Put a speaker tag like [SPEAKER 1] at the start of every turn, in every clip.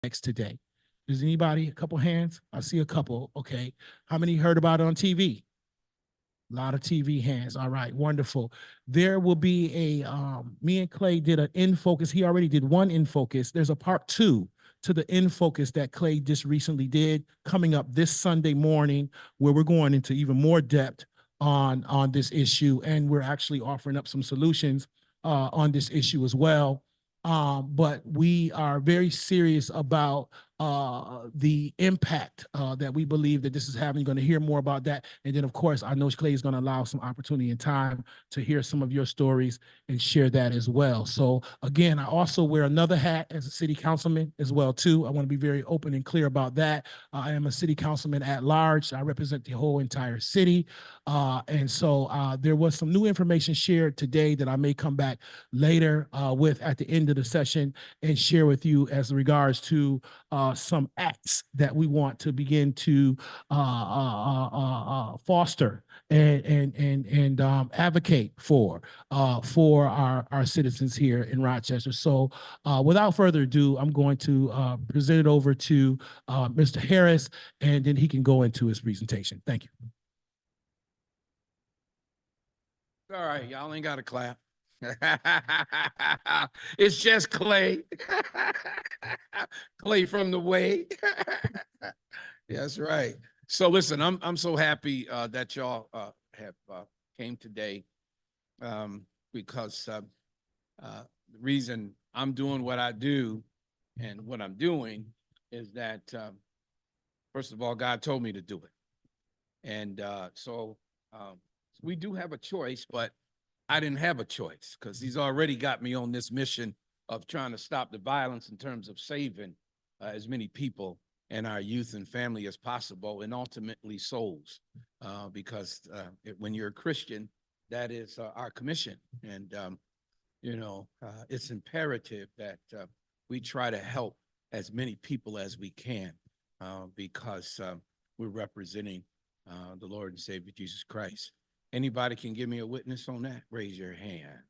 [SPEAKER 1] next today? Does anybody, a couple hands? I see a couple. Okay. How many heard about it on TV? A lot of TV hands. All right, wonderful. There will be me and Clay did an in focus. He already did one in focus. There's a part two to the in focus that Clay just recently did coming up this Sunday morning, where we're going into even more depth on this issue. And we're actually offering up some solutions on this issue as well. But we are very serious about the impact that we believe that this is having. You're going to hear more about that. And then, of course, I know Clay is going to allow some opportunity and time to hear some of your stories and share that as well. So again, I also wear another hat as a city councilman as well, too. I want to be very open and clear about that. I am a city councilman at large. I represent the whole entire city. And so there was some new information shared today that I may come back later with at the end of the session and share with you as regards to some acts that we want to begin to foster and advocate for our citizens here in Rochester. So without further ado, I'm going to present it over to Mr. Harris, and then he can go into his presentation. Thank you.
[SPEAKER 2] All right, y'all ain't got to clap. It's just Clay. Clay from the way. That's right. So listen, I'm so happy that y'all have came today because the reason I'm doing what I do and what I'm doing is that first of all, God told me to do it, and so we do have a choice, but I didn't have a choice because he's already got me on this mission of trying to stop the violence in terms of saving as many people and our youth and family as possible, and ultimately souls, because when you're a Christian, that is our commission. And, it's imperative that we try to help as many people as we can because we're representing the Lord and Savior Jesus Christ. Anybody can give me a witness on that? Raise your hand.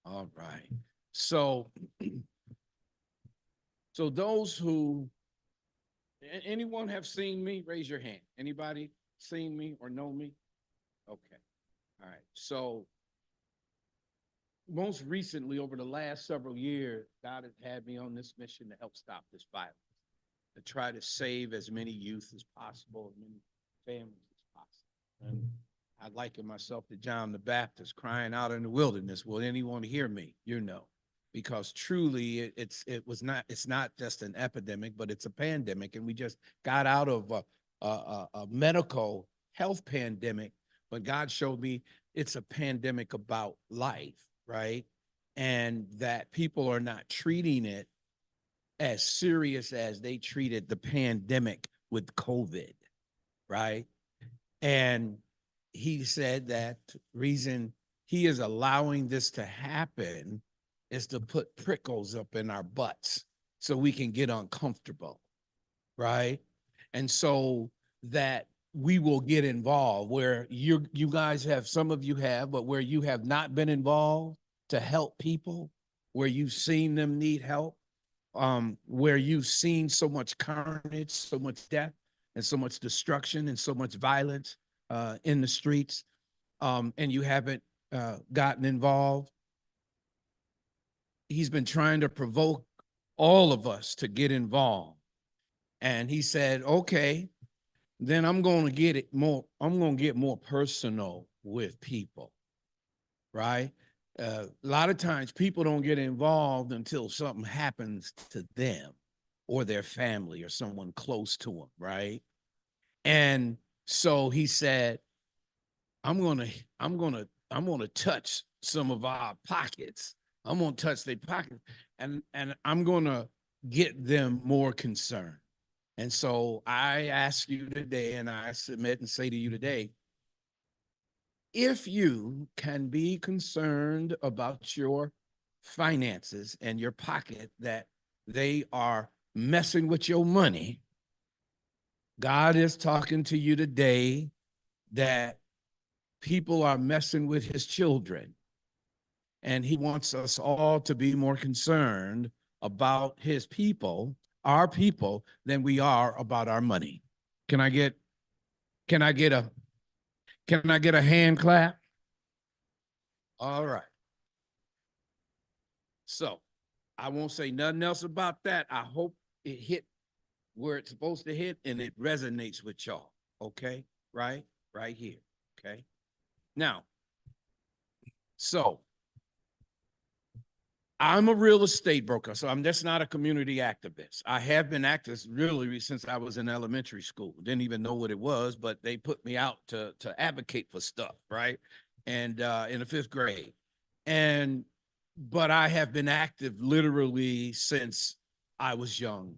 [SPEAKER 2] All right. So those who, anyone have seen me? Raise your hand. Anybody seen me or know me? Okay. All right. So most recently, over the last several years, God has had me on this mission to help stop this violence, to try to save as many youth as possible, as many families as possible. And I liken myself to John the Baptist crying out in the wilderness. Will anyone hear me? Because truly it's not just an epidemic, but it's a pandemic. And we just got out of a medical health pandemic, but God showed me it's a pandemic about life, right? And that people are not treating it as serious as they treated the pandemic with COVID, right? And he said that reason he is allowing this to happen is to put prickles up in our butts so we can get uncomfortable, right? And so that we will get involved where you guys have, some of you have, but where you have not been involved to help people, where you've seen them need help, where you've seen so much carnage, so much death, and so much destruction and so much violence in the streets, and you haven't gotten involved. He's been trying to provoke all of us to get involved. And he said, okay, then I'm going to get more personal with people, right? A lot of times people don't get involved until something happens to them or their family or someone close to them, right? And so he said, I'm gonna touch some of our pockets. I'm gonna touch their pockets, and I'm gonna get them more concerned. And so I ask you today, and I submit and say to you today, if you can be concerned about your finances and your pocket, that they are messing with your money, God is talking to you today that people are messing with his children. And he wants us all to be more concerned about his people our people than we are about our money. Can I get a hand clap? All right. So I won't say nothing else about that. I hope it hit where it's supposed to hit and it resonates with y'all. Okay. Right here. Okay. Now, so I'm a real estate broker, so I'm just not a community activist. I have been active really since I was in elementary school. Didn't even know what it was, but they put me out to advocate for stuff, right? And in the 5th grade. But I have been active literally since I was young.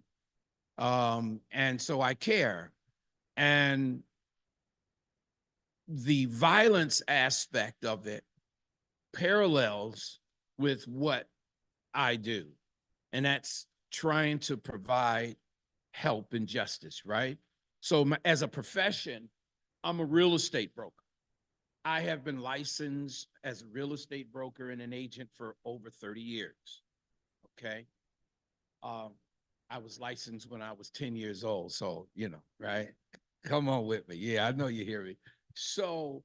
[SPEAKER 2] And so I care. And the violence aspect of it parallels with what I do, and that's trying to provide help and justice, right? So as a profession, I'm a real estate broker. I have been licensed as a real estate broker and an agent for over 30 years, okay? I was licensed when I was 10 years old, so, you know, right? Come on with me. Yeah, I know you hear me. So,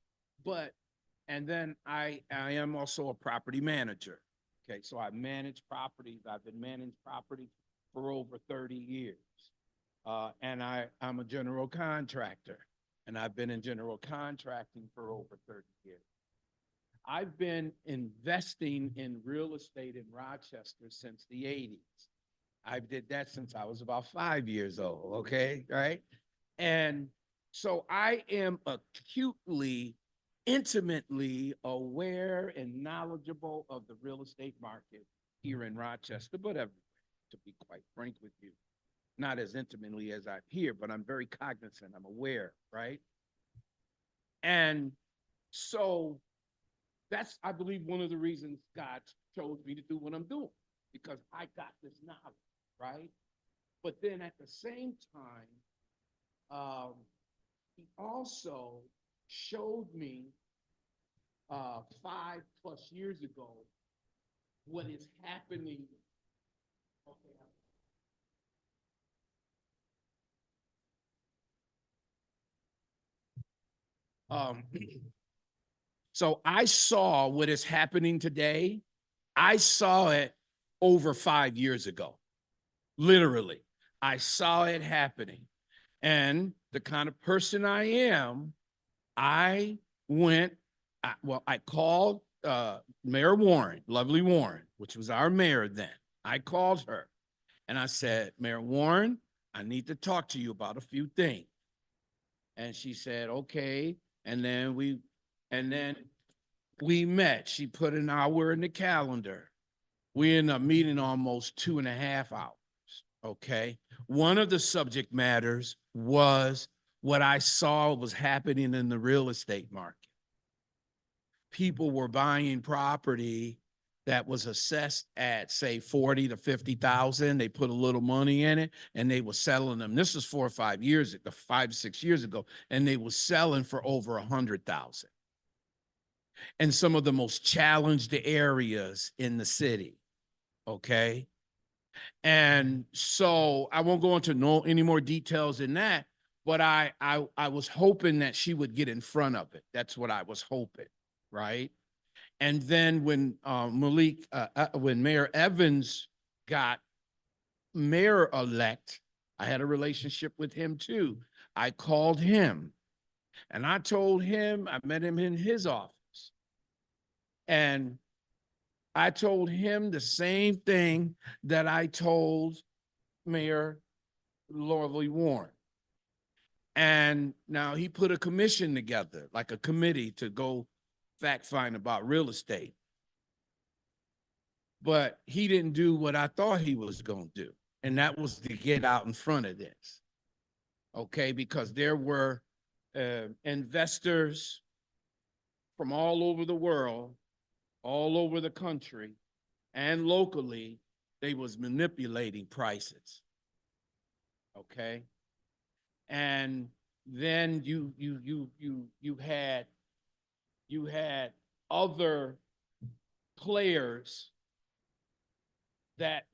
[SPEAKER 2] and then I am also a property manager. Okay, so I manage properties. I've been managing property for over 30 years. And I'm a general contractor, and I've been in general contracting for over 30 years. I've been investing in real estate in Rochester since the 80s. I did that since I was about 5 years old, okay, right? And so I am acutely, intimately aware and knowledgeable of the real estate market here in Rochester, but everywhere, to be quite frank with you. Not as intimately as I'm here, but I'm very cognizant, I'm aware, right? And so that's, I believe, one of the reasons God chose me to do what I'm doing, because I got this knowledge, right? But then at the same time, he also showed me 5+ years ago what is happening. Okay. So I saw what is happening today. I saw it over 5 years ago. Literally, I saw it happening. And the kind of person I am, I called Mayor Warren, lovely Warren, which was our mayor then. I called her and I said, Mayor Warren, I need to talk to you about a few things. And she said, okay. And then we met. She put an hour in the calendar. We ended up meeting almost 2.5 hours. Okay. One of the subject matters was what I saw was happening in the real estate market. People were buying property that was assessed at, say, 40 to 50,000. They put a little money in it and they were selling them. This was 4 or 5 years ago, 5, 6 years ago, and they were selling for over 100,000. And some of the most challenged areas in the city. Okay. And so I won't go into any more details than that, but I was hoping that she would get in front of it. That's what I was hoping, right? And then when when Mayor Evans got mayor-elect, I had a relationship with him too. I called him and I told him, I met him in his office. And I told him the same thing that I told Mayor Lovely Warren. And now he put a commission together, like a committee to go fact find about real estate. But he didn't do what I thought he was going to do. And that was to get out in front of this. Okay, because there were investors from all over the world, all over the country, and locally, they was manipulating prices. Okay. And then you had other players that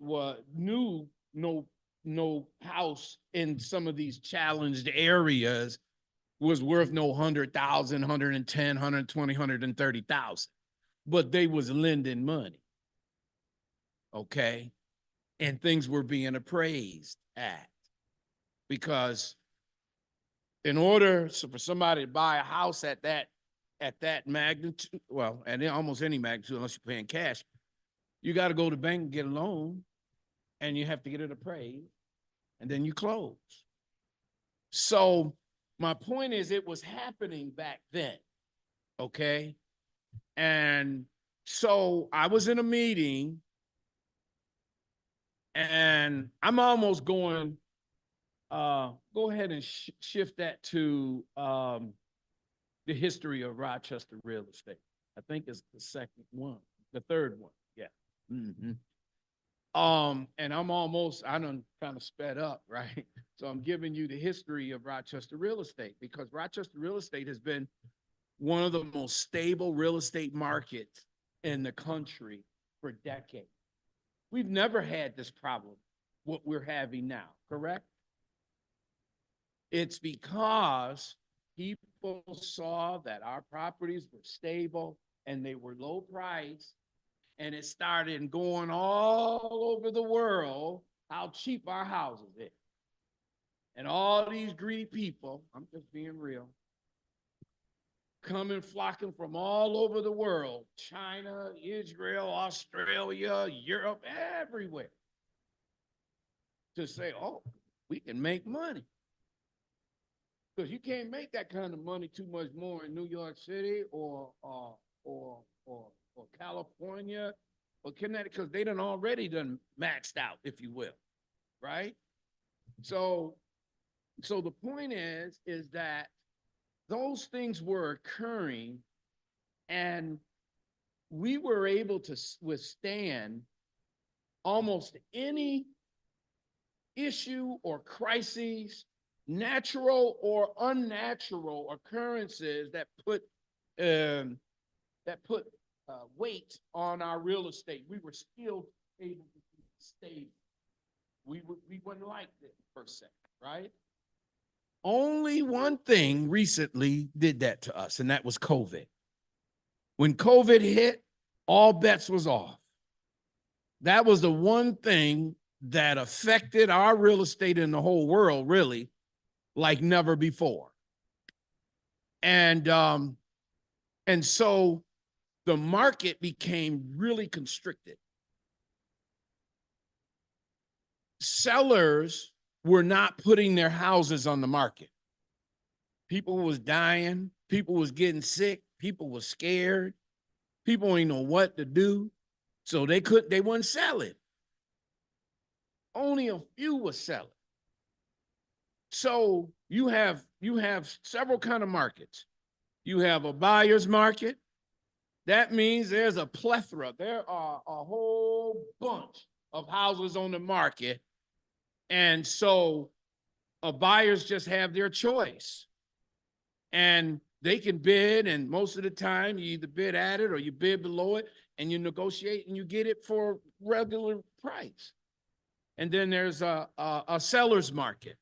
[SPEAKER 2] knew no no house in some of these challenged areas was worth no 100,000, 110, 120, 130,000, but they was lending money. Okay. And things were being appraised at, because in order for somebody to buy a house at that magnitude, well, at almost any magnitude, unless you're paying cash, you got to go to the bank and get a loan, and you have to get it appraised, and then you close. So my point is, it was happening back then, okay? And so I was in a meeting, and I'm almost going, go ahead and shift that to the history of Rochester real estate. I think it's the second one, the third one, yeah. Mm-hmm. And I done kind of sped up, right? So I'm giving you the history of Rochester real estate, because Rochester real estate has been one of the most stable real estate markets in the country for decades. We've never had this problem, what we're having now, correct? It's because people saw that our properties were stable and they were low price, and it started going all over the world how cheap our houses is. And all these greedy people, I'm just being real, coming flocking from all over the world, China, Israel, Australia, Europe, everywhere, to say, oh, we can make money. Because you can't make that kind of money too much more in New York City or California or Connecticut, because they done already done maxed out, if you will, right? So the point is that those things were occurring, and we were able to withstand almost any issue or crises, natural or unnatural occurrences that put weight on our real estate. We were still able to stay. We wouldn't like this per se, right? Only one thing recently did that to us, and that was COVID. When COVID hit, all bets was off. That was the one thing that affected our real estate in the whole world, really, like never before. And so the market became really constricted. Sellers were not putting their houses on the market. People was dying. People was getting sick. People was scared. People ain't know what to do. So they wouldn't sell it. Only a few was selling. So you have several kind of markets. You have a buyer's market. That means there's a plethora. There are a whole bunch of houses on the market. And so buyers just have their choice. And they can bid, and most of the time you either bid at it or you bid below it, and you negotiate and you get it for regular price. And then there's a seller's market.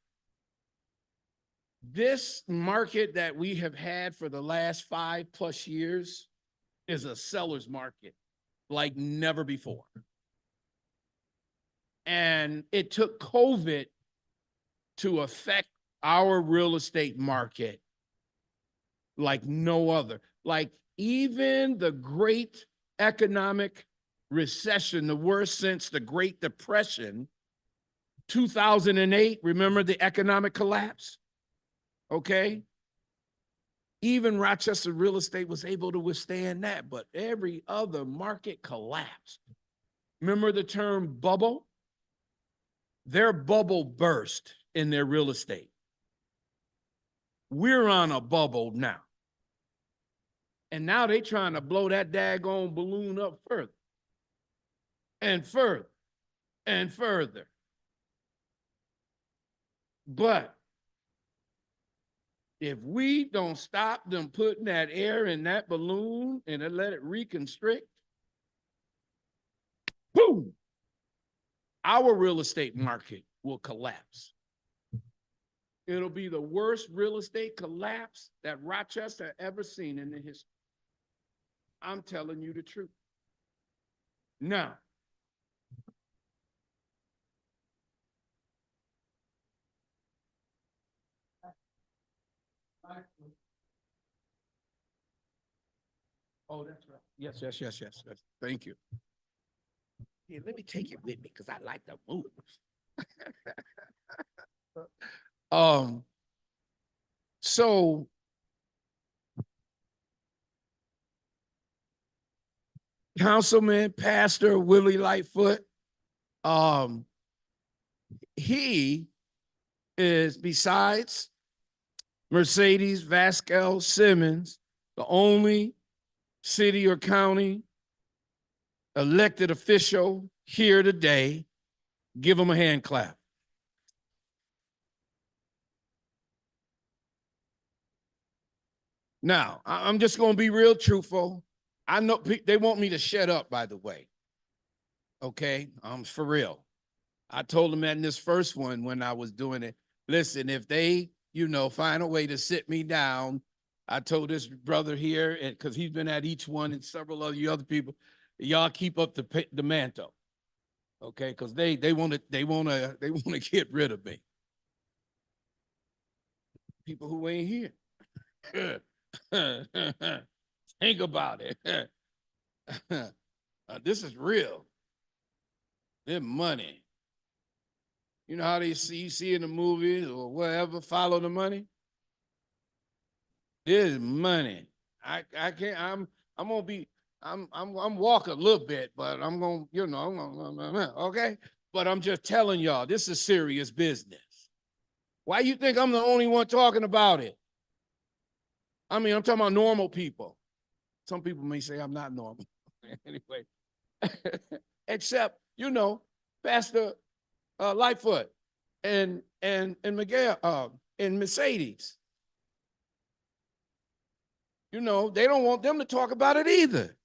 [SPEAKER 2] This market that we have had for the last 5+ years is a seller's market like never before. And it took COVID to affect our real estate market like no other. Like even the great economic recession, the worst since the Great Depression, 2008, remember the economic collapse? Okay. Even Rochester real estate was able to withstand that, but every other market collapsed. Remember the term bubble? Their bubble burst in their real estate. We're on a bubble now. And now they're trying to blow that daggone balloon up further and further and further. But if we don't stop them putting that air in that balloon and then let it reconstrict, boom, our real estate market will collapse. It'll be the worst real estate collapse that Rochester ever seen in the history. I'm telling you the truth. Now, oh, that's right. Yes. Thank you. Yeah, let me take it with me because I like to move. So Councilman Pastor Willie Lightfoot, he is, besides Mercedes Vasquez Simmons, the only city or county elected official here today. Give him a hand clap. Now, I'm just going to be real truthful. I know they want me to shut up, by the way. Okay, for real. I told them that in this first one when I was doing it. Listen, if they, find a way to sit me down, I told this brother here, and because he's been at each one and several of you other people, y'all keep up the mantle, okay? Because they want to get rid of me. People who ain't here. Think about it. This is real. They're money. You know how they see in the movies or whatever, follow the money? There's money. I can't, I'm walking a little bit, but I'm going, okay? But I'm just telling y'all, this is serious business. Why you think I'm the only one talking about it? I mean, I'm talking about normal people. Some people may say I'm not normal. Anyway, except, Pastor Lightfoot and Miguel and Mercedes. They don't want them to talk about it either.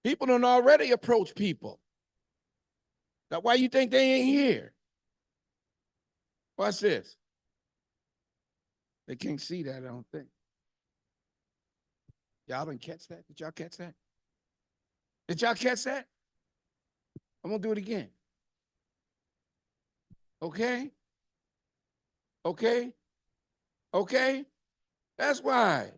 [SPEAKER 2] People don't already approach people. Now, why you think they ain't here? Watch this. They can't see that, I don't think. Y'all didn't catch that? Did y'all catch that? Did y'all catch that? I'm gonna do it again. Okay? Okay? Okay? That's why.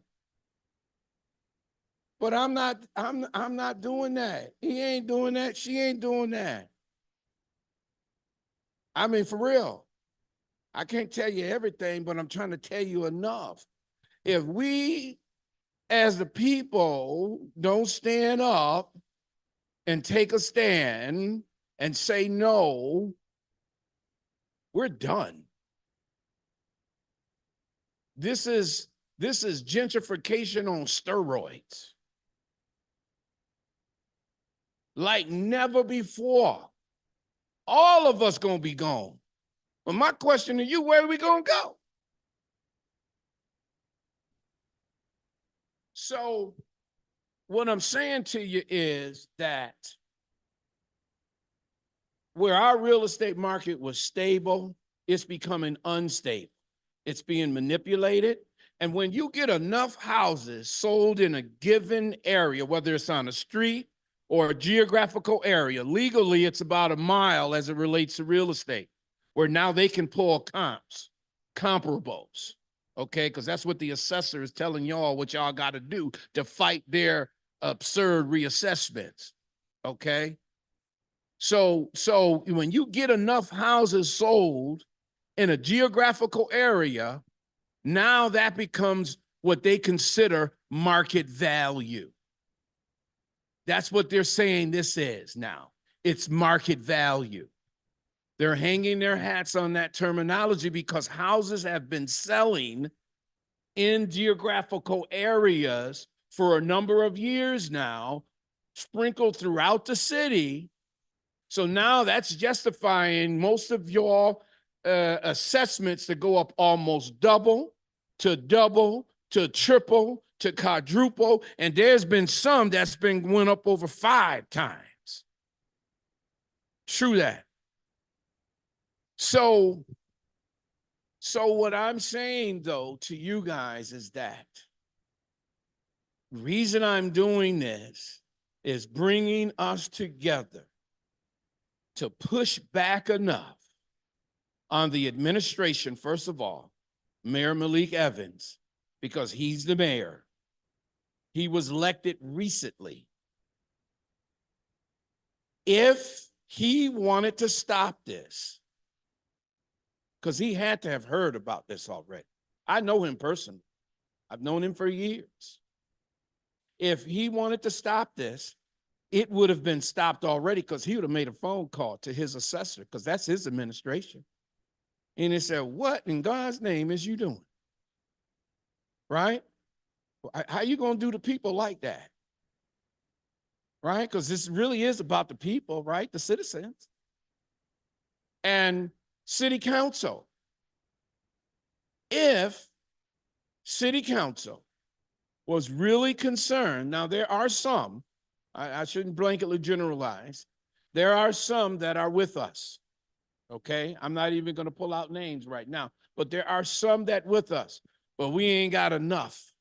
[SPEAKER 2] But I'm not doing that. He ain't doing that. She ain't doing that. I mean, for real. I can't tell you everything, but I'm trying to tell you enough. If we, as the people, don't stand up and take a stand and say no, we're done. This is gentrification on steroids. Like never before. All of us gonna be gone. But my question to you, where are we gonna go? So what I'm saying to you is that where our real estate market was stable, it's becoming unstable. It's being manipulated. And when you get enough houses sold in a given area, whether it's on a street or a geographical area, legally it's about a mile as it relates to real estate, where now they can pull comparables, okay? Because that's what the assessor is telling y'all what y'all got to do to fight their absurd reassessments, okay? So when you get enough houses sold in a geographical area, now that becomes what they consider market value. That's what they're saying this is now. It's market value. They're hanging their hats on that terminology because houses have been selling in geographical areas for a number of years now, sprinkled throughout the city. So now that's justifying most of your assessments to go up almost double to triple to quadruple, and there's been some that's went up over 5 times. True that. So what I'm saying though to you guys is that the reason I'm doing this is bringing us together to push back enough on the administration, first of all, Mayor Malik Evans, because he's the mayor. He was elected recently. If he wanted to stop this, because he had to have heard about this already. I know him personally. I've known him for years. If he wanted to stop this, it would have been stopped already, because he would have made a phone call to his assessor, because that's his administration. And he said, what in God's name is you doing? Right? How you going to do to people like that? Right? Because this really is about the people, right? The citizens. And city council. If city council was really concerned, now there are some, I shouldn't blanketly generalize, there are some that are with us, okay? I'm not even going to pull out names right now, but there are some that with us, but we ain't got enough.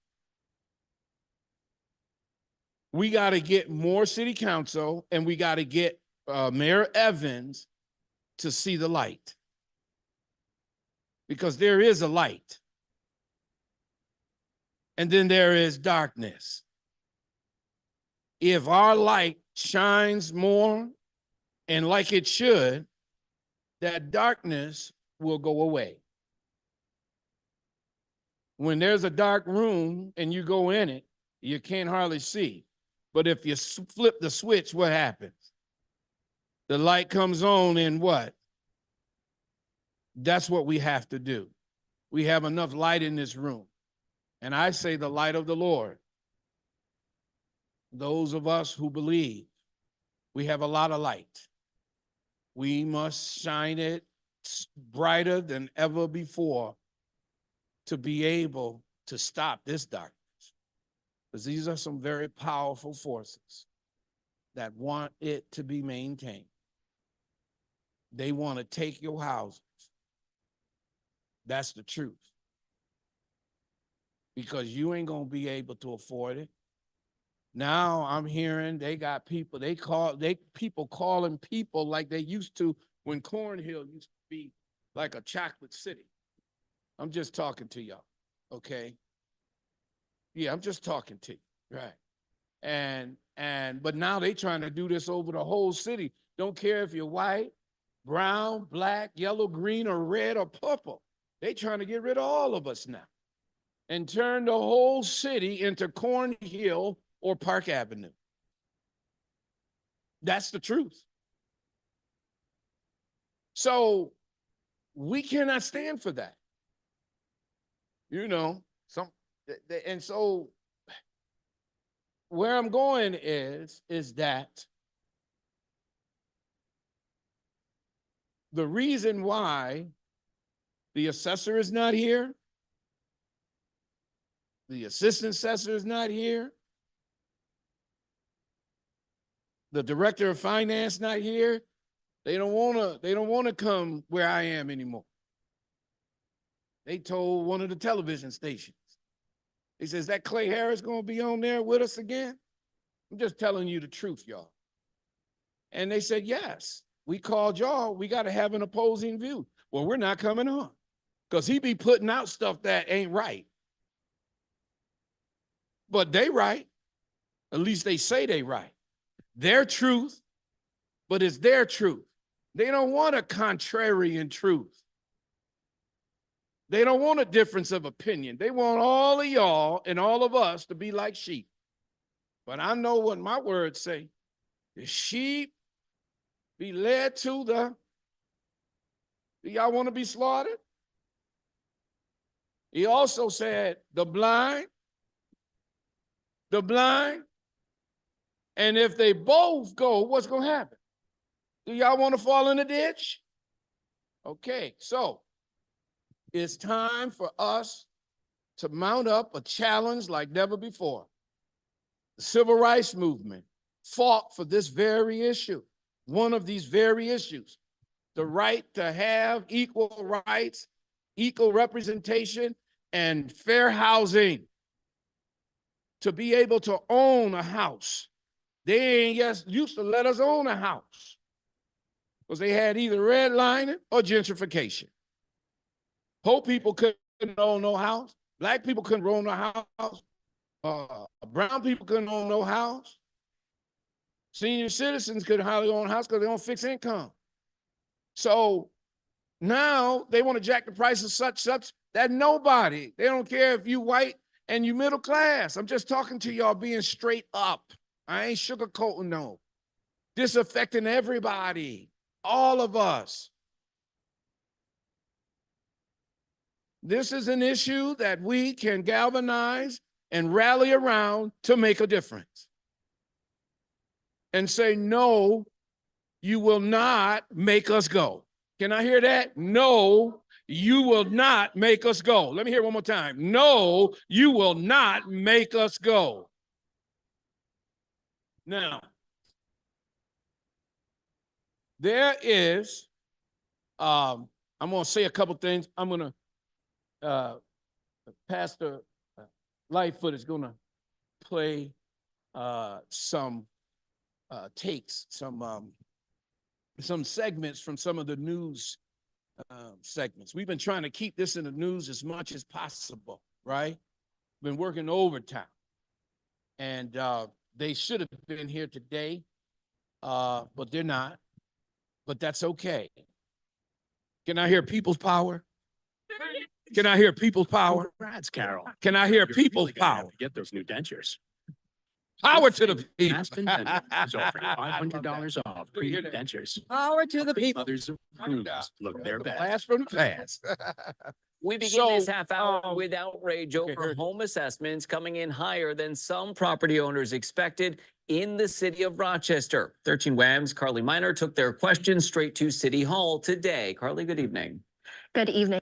[SPEAKER 2] We got to get more city council, and we got to get Mayor Evans to see the light, because there is a light. And then there is darkness. If our light shines more and like it should, that darkness will go away. When there's a dark room and you go in it, you can't hardly see. But if you flip the switch, what happens? The light comes on, and what? That's what we have to do. We have enough light in this room. And I say the light of the Lord. Those of us who believe, we have a lot of light. We must shine it brighter than ever before to be able to stop this darkness. Because these are some very powerful forces that want it to be maintained. They want to take your houses. That's the truth. Because you ain't going to be able to afford it. Now I'm hearing they got people, people calling people like they used to when Cornhill used to be like a chocolate city. I'm just talking to y'all, okay? Yeah, I'm just talking to you, right? But now they trying to do this over the whole city. Don't care if you're white, brown, black, yellow, green, or red, or purple. They trying to get rid of all of us now and turn the whole city into Cornhill or Park Avenue. That's the truth. So we cannot stand for that. You know, and so where I'm going is that the reason why the assessor is not here, the assistant assessor is not here, the director of finance not here, they don't want to come where I am anymore. They told one of the television stations, he says, that Clay Harris going to be on there with us again? I'm just telling you the truth, y'all. And they said, yes, we called y'all. We got to have an opposing view. Well, we're not coming on because he be putting out stuff that ain't right. But they right. At least they say they right. Their truth, but it's their truth. They don't want a contrarian truth. They don't want a difference of opinion. They want all of y'all and all of us to be like sheep. But I know what my words say. The sheep be led to the, do y'all want to be slaughtered? He also said, the blind, and if they both go, what's going to happen? Do y'all want to fall in the ditch? Okay, so it's time for us to mount up a challenge like never before. The civil rights movement fought for this very issue, one of these very issues. the right to have equal rights, equal representation, and fair housing. To be able to own a house. They ain't just used to let us own a house because they had either redlining or gentrification. Poor people couldn't own no house. Black people couldn't own no house. Brown people couldn't own no house. Senior citizens couldn't hardly own a house because they don't fix income. So now they want to jack the prices such that nobody, they don't care if you white and you middle class. I'm just talking to y'all being straight up. I ain't sugarcoating no. This affecting everybody, all of us. This is an issue that we can galvanize and rally around to make a difference. And say, no, you will not make us go. Can I hear that? No, you will not make us go. Let me hear it one more time. No, you will not make us go. Now, there is, I'm going to say a couple things. I'm going to, Pastor Lightfoot is going to play some takes, some segments from some of the news segments. We've been trying to keep this in the news as much as possible, right? Been working overtime. And they should have been here today, but they're not. But that's okay. Can I hear people's power? Can I hear people's power?
[SPEAKER 3] Congrats, Carol.
[SPEAKER 2] Can I hear
[SPEAKER 3] You're
[SPEAKER 2] people's
[SPEAKER 3] really gonna have
[SPEAKER 2] power?
[SPEAKER 3] to get those new dentures.
[SPEAKER 2] Power to the people.
[SPEAKER 3] Aspen Dental is offering $500 off premium dentures.
[SPEAKER 4] Power to the people.
[SPEAKER 3] Others look their best.
[SPEAKER 2] Blast from the past.
[SPEAKER 4] We begin
[SPEAKER 2] So,
[SPEAKER 4] this half hour with outrage over
[SPEAKER 2] here it is.
[SPEAKER 4] home assessments coming in higher than some property owners expected in the city of Rochester. 13 WAM's Carly Miner took their questions straight to City Hall today. Carly, good evening.
[SPEAKER 5] Good evening.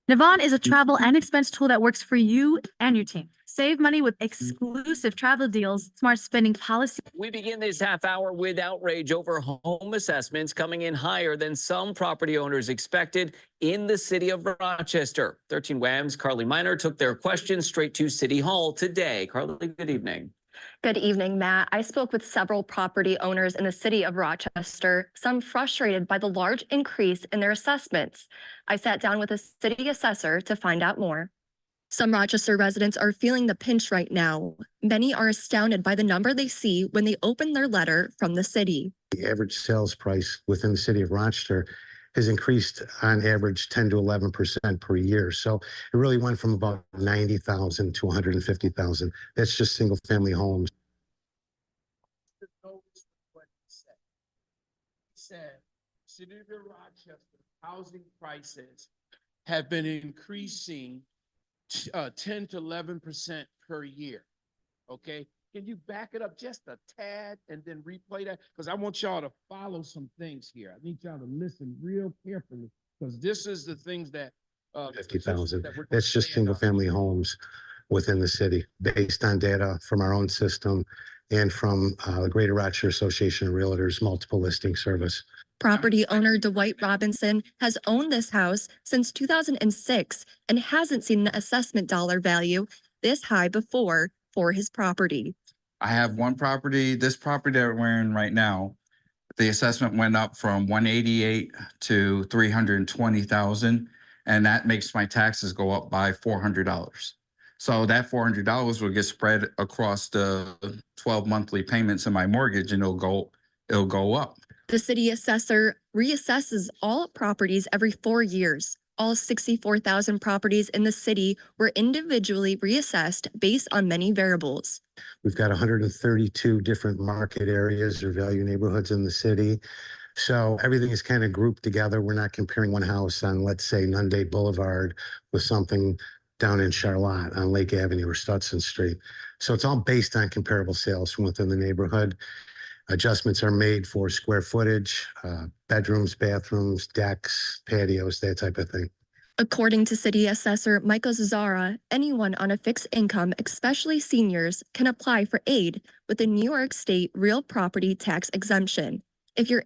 [SPEAKER 5] Navan is a travel and expense tool that works for you and your team. Save money with exclusive travel deals, smart spending policy.
[SPEAKER 4] We begin this half hour with outrage over home assessments coming in higher than some property owners expected in the city of Rochester. 13 WAM's Carly Miner took their questions straight to City Hall today. Carly, good evening.
[SPEAKER 5] Good evening, Matt. I spoke with several property owners in the city of Rochester, some frustrated by the large increase in their assessments. I sat down with a city assessor to find out more. Some Rochester residents are feeling the pinch right now. Many are astounded by the number they see when they open their letter from the city.
[SPEAKER 6] The average sales price within the city of Rochester has increased on average 10 to 11% per year. So it really went from about 90,000 to 150,000. That's just single family homes.
[SPEAKER 2] Said, city of Rochester housing prices have been increasing 10 to 11% per year. Okay, can you back it up just a tad and then replay that? Because I want y'all to follow some things here. I need y'all to listen real carefully because this is the things that
[SPEAKER 6] 50,000. That's just single family homes within the city based on data from our own system and from the Greater Rochester Association of Realtors multiple listing service.
[SPEAKER 5] Property owner Dwight Robinson has owned this house since 2006 and hasn't seen the assessment dollar value this high before for his property.
[SPEAKER 7] I have one property, this property that we're in right now. The assessment went up from 188 to 320,000, and that makes my taxes go up by $400. So that $400 will get spread across the 12 monthly payments in my mortgage, and it'll go up.
[SPEAKER 5] The city assessor reassesses all properties every 4 years. All 64,000 properties in the city were individually reassessed based on many variables.
[SPEAKER 6] We've got 132 different market areas or value neighborhoods in the city. So everything is kind of grouped together. We're not comparing one house on, let's say, Nunde Boulevard with something down in Charlotte on Lake Avenue or Stutson Street. So it's all based on comparable sales from within the neighborhood. Adjustments are made for square footage, bedrooms, bathrooms, decks, patios, that type of thing.
[SPEAKER 5] According to City Assessor Michael Zara, anyone on a fixed income, especially seniors, can apply for aid with the New York State real property tax exemption. If you're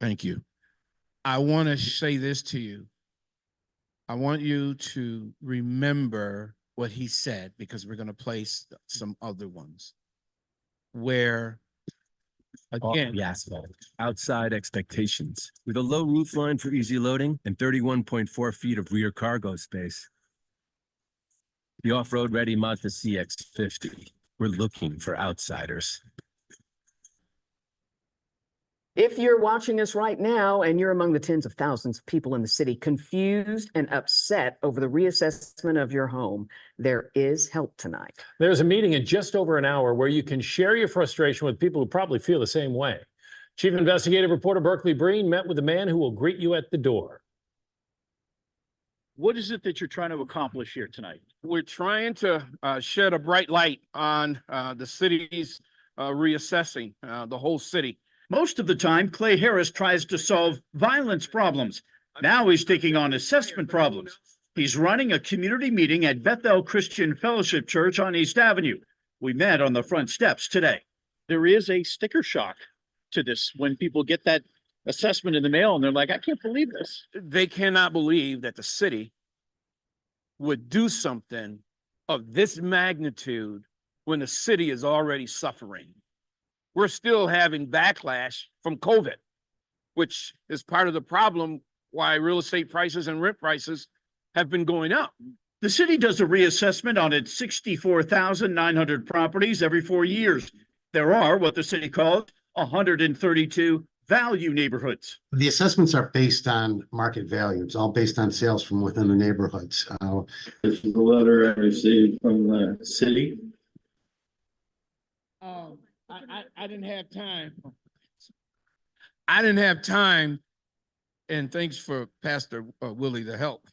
[SPEAKER 1] Thank you. I want to say this to you. I want you to remember what he said, because we're going to place some other ones where, again,
[SPEAKER 8] The asphalt, outside expectations, with a low roof line for easy loading and 31.4 feet of rear cargo space. The off-road ready Mazda CX-50. We're looking for outsiders.
[SPEAKER 3] If you're watching us right now and you're among the tens of thousands of people in the city confused and upset over the reassessment of your home, there is help tonight.
[SPEAKER 9] There's a meeting in just over an hour where you can share your frustration with people who probably feel the same way. Chief Investigative Reporter Berkeley Breen met with a man who will greet you at the door.
[SPEAKER 10] What is it that you're trying to accomplish here tonight?
[SPEAKER 2] We're trying to shed a bright light on the city's reassessing the whole city.
[SPEAKER 10] Most of the time, Clay Harris tries to solve violence problems. Now he's taking on assessment problems. He's running a community meeting at Bethel Christian Fellowship Church on East Avenue. We met on the front steps today. There is a sticker shock to this when people get that assessment in the mail and they're like, I can't believe this.
[SPEAKER 2] They cannot believe that the city would do something of this magnitude when the city is already suffering. We're still having backlash from COVID, which is part of the problem why real estate prices and rent prices have been going up.
[SPEAKER 10] The city does a reassessment on its 64,900 properties every 4 years. There are what the city calls 132 value neighborhoods.
[SPEAKER 6] The assessments are based on market value. It's all based on sales from within the neighborhoods.
[SPEAKER 11] This is the letter I received from the city.
[SPEAKER 2] I didn't have time. I didn't have time, and thanks for Pastor Willie to help,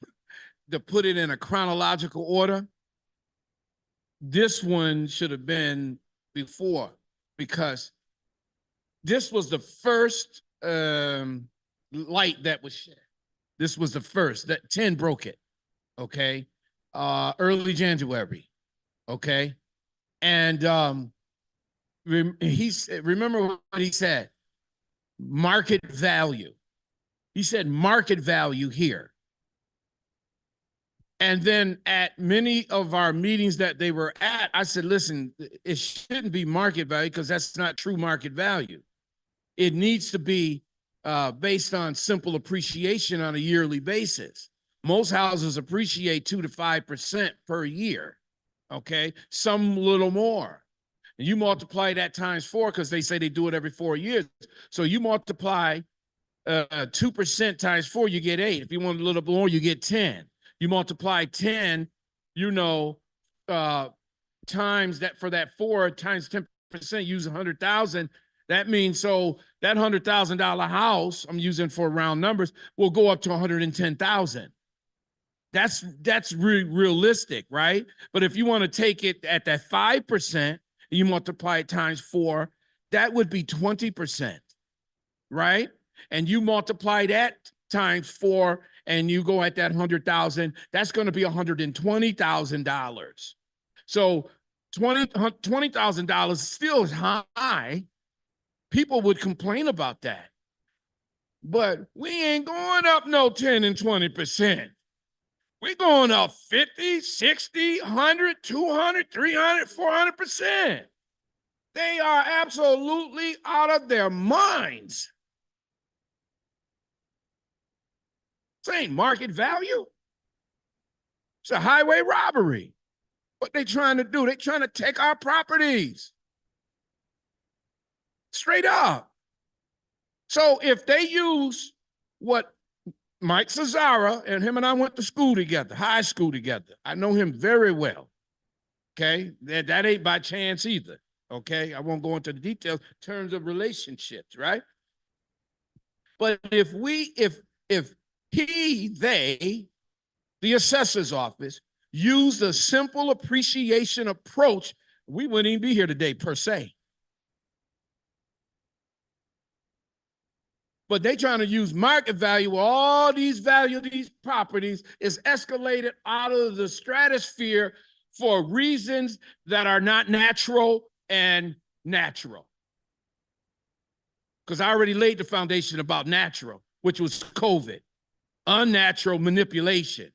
[SPEAKER 2] to put it in a chronological order. This one should have been before, because this was the first light that was shed. This was the first, that 10 broke it, okay? Early January, okay? And remember what he said, market value. He said market value here. And then at many of our meetings that they were at, I said, listen, it shouldn't be market value because that's not true market value. It needs to be based on simple appreciation on a yearly basis. Most houses appreciate 2 to 5% per year, okay? Some a little more. And you multiply that times 4 because they say they do it every 4 years. So you multiply 2% times 4, you get 8. If you want a little more, you get 10. You multiply 10, times that for that 4 times 10%, use 100,000. That means so that $100,000 house, I'm using for round numbers, will go up to 110,000. That's realistic, right? But if you want to take it at that 5%, you multiply it times 4, that would be 20%, right? And you multiply that times 4, and you go at that 100,000, that's going to be $120,000. So $20,000 still is high. People would complain about that. But we ain't going up no 10 and 20%. We're going up 50, 60, 100, 200, 300, 400%. They are absolutely out of their minds. This ain't market value. It's a highway robbery. What they trying to do? They trying to take our properties. Straight up. So if they use what Mike Cesara, and him and I went to school together, high school together. I know him very well. Okay. That ain't by chance either. Okay. I won't go into the details in terms of relationships, right? But if they, the assessor's office, used a simple appreciation approach, we wouldn't even be here today per se. But they trying to use market value. All these these properties is escalated out of the stratosphere for reasons that are not natural and natural. Because I already laid the foundation about natural, which was COVID, unnatural manipulation.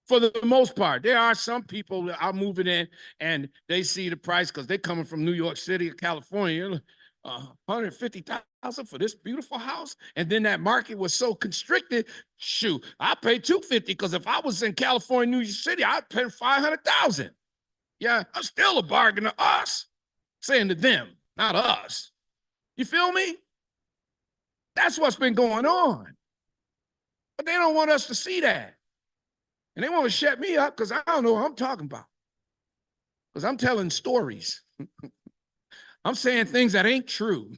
[SPEAKER 2] For the most part, there are some people that are moving in and they see the price because they're coming from New York City or California, $150,000 for this beautiful house. And then that market was so constricted, shoot, I paid $250 because if I was in California, New York City, I'd pay $500,000. Yeah, I'm still a bargain to us, saying to them, not us. You feel me? That's what's been going on. But they don't want us to see that. And they want to shut me up because I don't know what I'm talking about. Because I'm telling stories. I'm saying things that ain't true.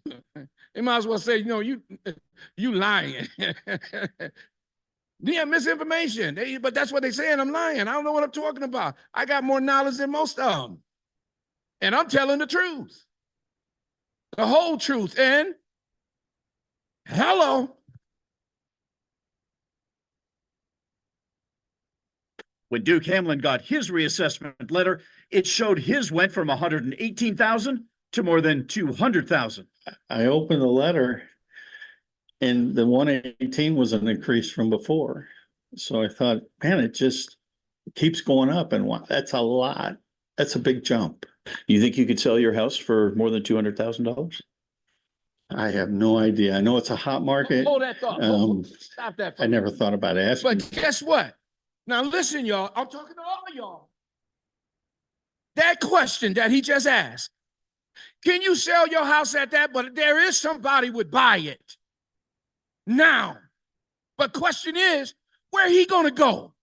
[SPEAKER 2] They might as well say, you know, you lying. Yeah, misinformation. But that's what they're saying. I'm lying. I don't know what I'm talking about. I got more knowledge than most of them. And I'm telling the truth. The whole truth. And hello.
[SPEAKER 10] When Duke Hamlin got his reassessment letter, it showed his went from 118,000 to more than 200,000.
[SPEAKER 11] I opened the letter and the 118 was an increase from before. So I thought, man, it just keeps going up, and that's a lot. That's a big jump.
[SPEAKER 12] You think you could sell your house for more than $200,000?
[SPEAKER 11] I have no idea. I know it's a hot market.
[SPEAKER 2] Hold that thought. Stop that.
[SPEAKER 11] I never thought about asking.
[SPEAKER 2] But guess what? Now listen, y'all. I'm talking to all of y'all. That question that he just asked, can you sell your house at that? But there is somebody would buy it now. But question is, where he gonna go?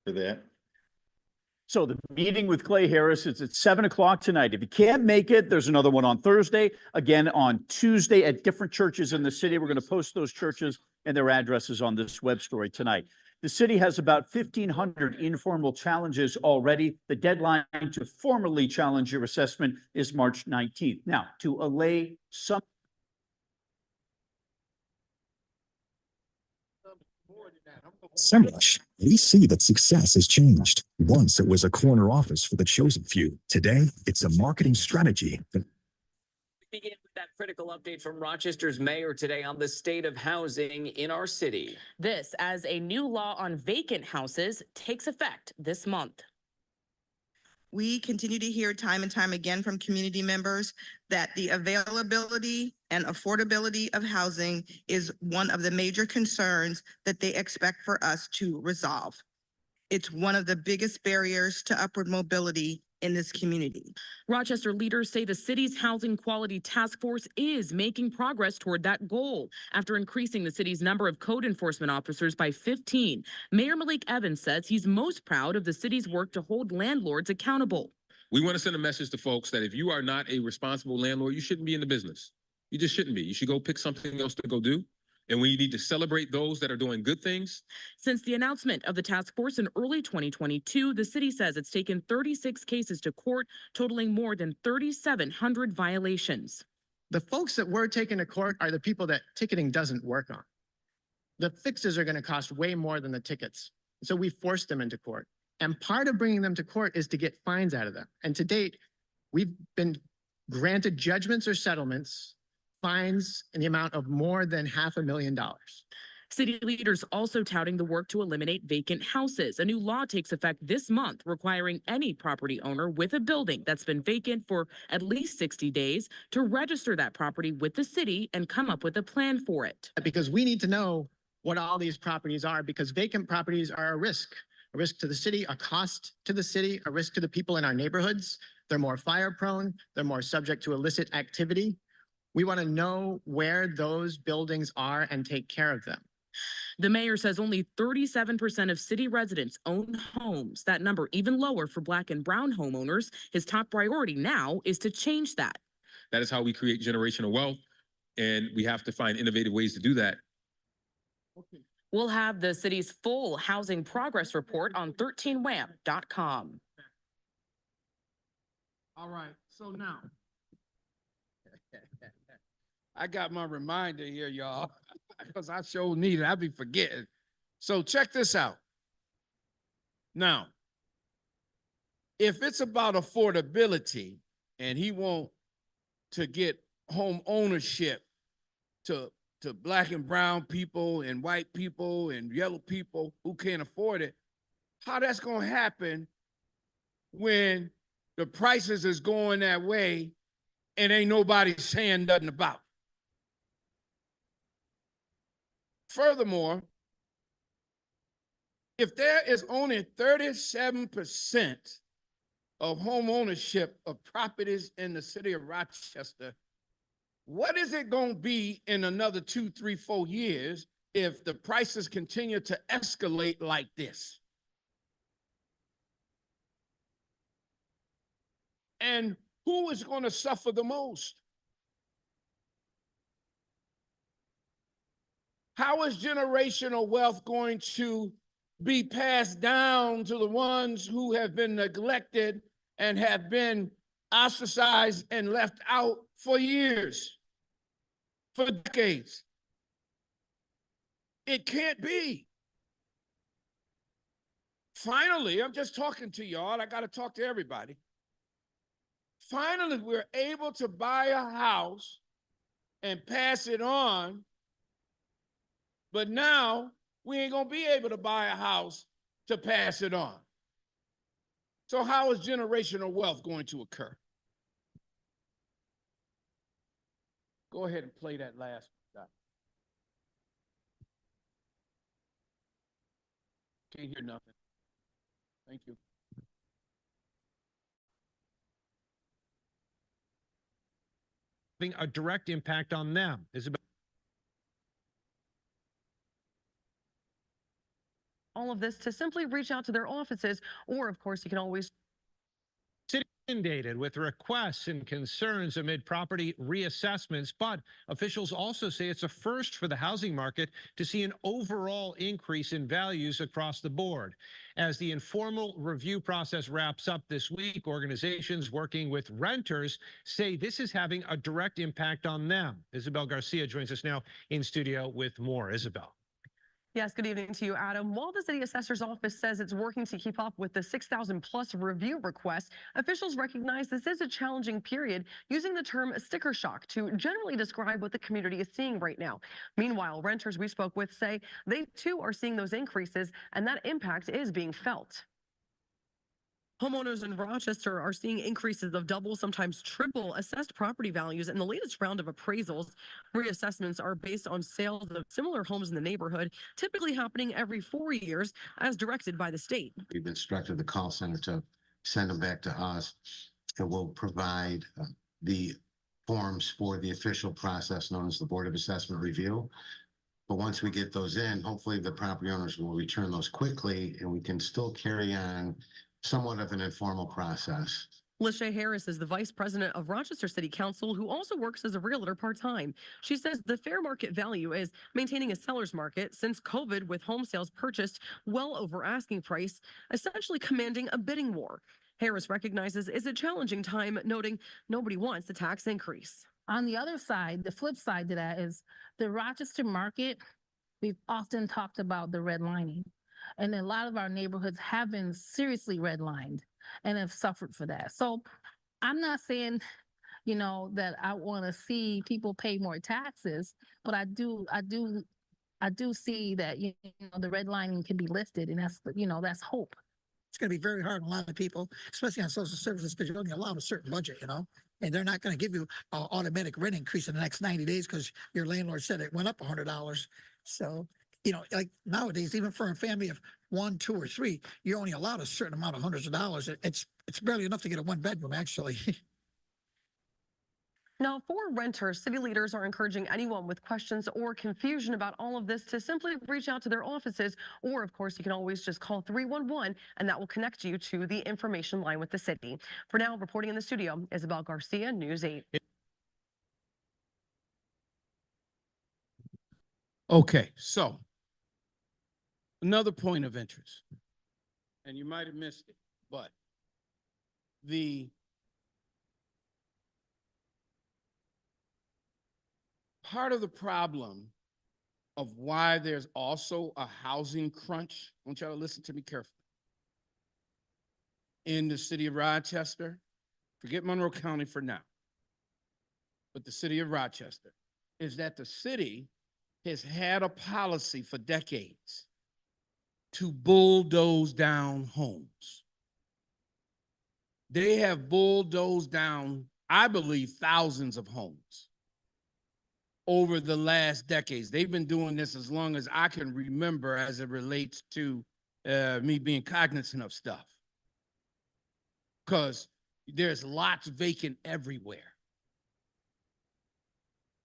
[SPEAKER 11] For that.
[SPEAKER 10] So the meeting with Clay Harris is at 7 o'clock tonight. If you can't make it, there's another one on Thursday, again on Tuesday at different churches in the city. We're going to post those churches and their addresses on this web story tonight. The city has about 1,500 informal challenges already. The deadline to formally challenge your assessment is March 19th. Now, to allay some
[SPEAKER 13] SEMrush, we see that success has changed. Once it was a corner office for the chosen few. Today, it's a marketing strategy that
[SPEAKER 4] We begin with that critical update from Rochester's mayor today on the state of housing in our city.
[SPEAKER 14] This as a new law on vacant houses takes effect this month.
[SPEAKER 15] We continue to hear time and time again from community members that the availability and affordability of housing is one of the major concerns that they expect for us to resolve. It's one of the biggest barriers to upward mobility in this community.
[SPEAKER 14] Rochester leaders say the city's Housing Quality Task Force is making progress toward that goal. After increasing the city's number of code enforcement officers by 15, Mayor Malik Evans says he's most proud of the city's work to hold landlords accountable.
[SPEAKER 16] We want to send a message to folks that if you are not a responsible landlord, you shouldn't be in the business. You just shouldn't be. You should go pick something else to go do. And we need to celebrate those that are doing good things.
[SPEAKER 14] Since the announcement of the task force in early 2022, the city says it's taken 36 cases to court, totaling more than 3,700 violations.
[SPEAKER 17] The folks that we're taking to court are the people that ticketing doesn't work on. The fixes are going to cost way more than the tickets. So we forced them into court. And part of bringing them to court is to get fines out of them. And to date, we've been granted judgments or settlements, fines in the amount of more than $500,000.
[SPEAKER 14] City leaders also touting the work to eliminate vacant houses. A new law takes effect this month, requiring any property owner with a building that's been vacant for at least 60 days to register that property with the city and come up with a plan for it.
[SPEAKER 17] Because we need to know what all these properties are, because vacant properties are a risk to the city, a cost to the city, a risk to the people in our neighborhoods. They're more fire prone. They're more subject to illicit activity. We want to know where those buildings are and take care of them.
[SPEAKER 14] The mayor says only 37% of city residents own homes. That number even lower for Black and Brown homeowners. His top priority now is to change that.
[SPEAKER 16] That is how we create generational wealth. And we have to find innovative ways to do that.
[SPEAKER 14] We'll have the city's full housing progress report on 13wham.com.
[SPEAKER 2] All right, so now. I got my reminder here, y'all, because I sure need it. I be forgetting. So check this out. Now, if it's about affordability and he want to get home ownership to black and brown people and white people and yellow people who can't afford it, how that's going to happen when the prices is going that way and ain't nobody saying nothing about it? Furthermore, if there is only 37% of home ownership of properties in the city of Rochester, what is it going to be in another 2, 3, 4 years if the prices continue to escalate like this? And who is going to suffer the most? How is generational wealth going to be passed down to the ones who have been neglected and have been ostracized and left out for years, for decades? It can't be. Finally, I'm just talking to y'all. I got to talk to everybody. Finally, we're able to buy a house and pass it on. But now we ain't going to be able to buy a house to pass it on. So how is generational wealth going to occur? Go ahead and play that last one. Can't hear nothing. Thank you.
[SPEAKER 9] Having a direct impact on them. Isabel.
[SPEAKER 14] All of this to simply reach out to their offices, or of course, you can always
[SPEAKER 9] Inundated with requests and concerns amid property reassessments, but officials also say it's a first for the housing market to see an overall increase in values across the board. As the informal review process wraps up this week, organizations working with renters say this is having a direct impact on them. Isabel Garcia joins us now in studio with more. Isabel.
[SPEAKER 14] Yes, good evening to you, Adam. While the city assessor's office says it's working to keep up with the 6,000 plus review requests, officials recognize this is a challenging period, using the term sticker shock to generally describe what the community is seeing right now. Meanwhile, renters we spoke with say they too are seeing those increases, and that impact is being felt. Homeowners in Rochester are seeing increases of double, sometimes triple assessed property values in the latest round of appraisals. Reassessments are based on sales of similar homes in the neighborhood, typically happening every 4 years as directed by the state.
[SPEAKER 6] We've instructed the call center to send them back to us, and we'll provide the forms for the official process known as the Board of Assessment Review. But once we get those in, hopefully the property owners will return those quickly, and we can still carry on somewhat of an informal process.
[SPEAKER 14] Lachey Harris is the vice president of Rochester City Council, who also works as a realtor part-time. She says the fair market value is maintaining a seller's market since COVID, with home sales purchased well over asking price, essentially commanding a bidding war. Harris recognizes it's a challenging time, noting nobody wants a tax increase.
[SPEAKER 18] On the other side, the flip side to that is the Rochester market. We've often talked about the redlining. And a lot of our neighborhoods have been seriously redlined and have suffered for that. So I'm not saying, that I want to see people pay more taxes, but I do see that, the redlining can be lifted, and that's hope.
[SPEAKER 19] It's going to be very hard on a lot of people, especially on social services, because you're only allowed a certain budget, and they're not going to give you an automatic rent increase in the next 90 days because your landlord said it went up $100. So, like nowadays, even for a family of 1, 2, or 3, you're only allowed a certain amount of hundreds of dollars. It's barely enough to get a 1-bedroom, actually.
[SPEAKER 14] Now, for renters, city leaders are encouraging anyone with questions or confusion about all of this to simply reach out to their offices, or of course, you can always just call 311 and that will connect you to the information line with the city. For now, reporting in the studio, Isabel Garcia, News 8.
[SPEAKER 2] Okay, so Another point of interest, and you might have missed it, but the part of the problem of why there's also a housing crunch, I want y'all to listen to me carefully, in the city of Rochester, forget Monroe County for now, but the city of Rochester, is that the city has had a policy for decades to bulldoze down homes. They have bulldozed down, I believe, thousands of homes over the last decades. They've been doing this as long as I can remember as it relates to me being cognizant of stuff. Because there's lots vacant everywhere.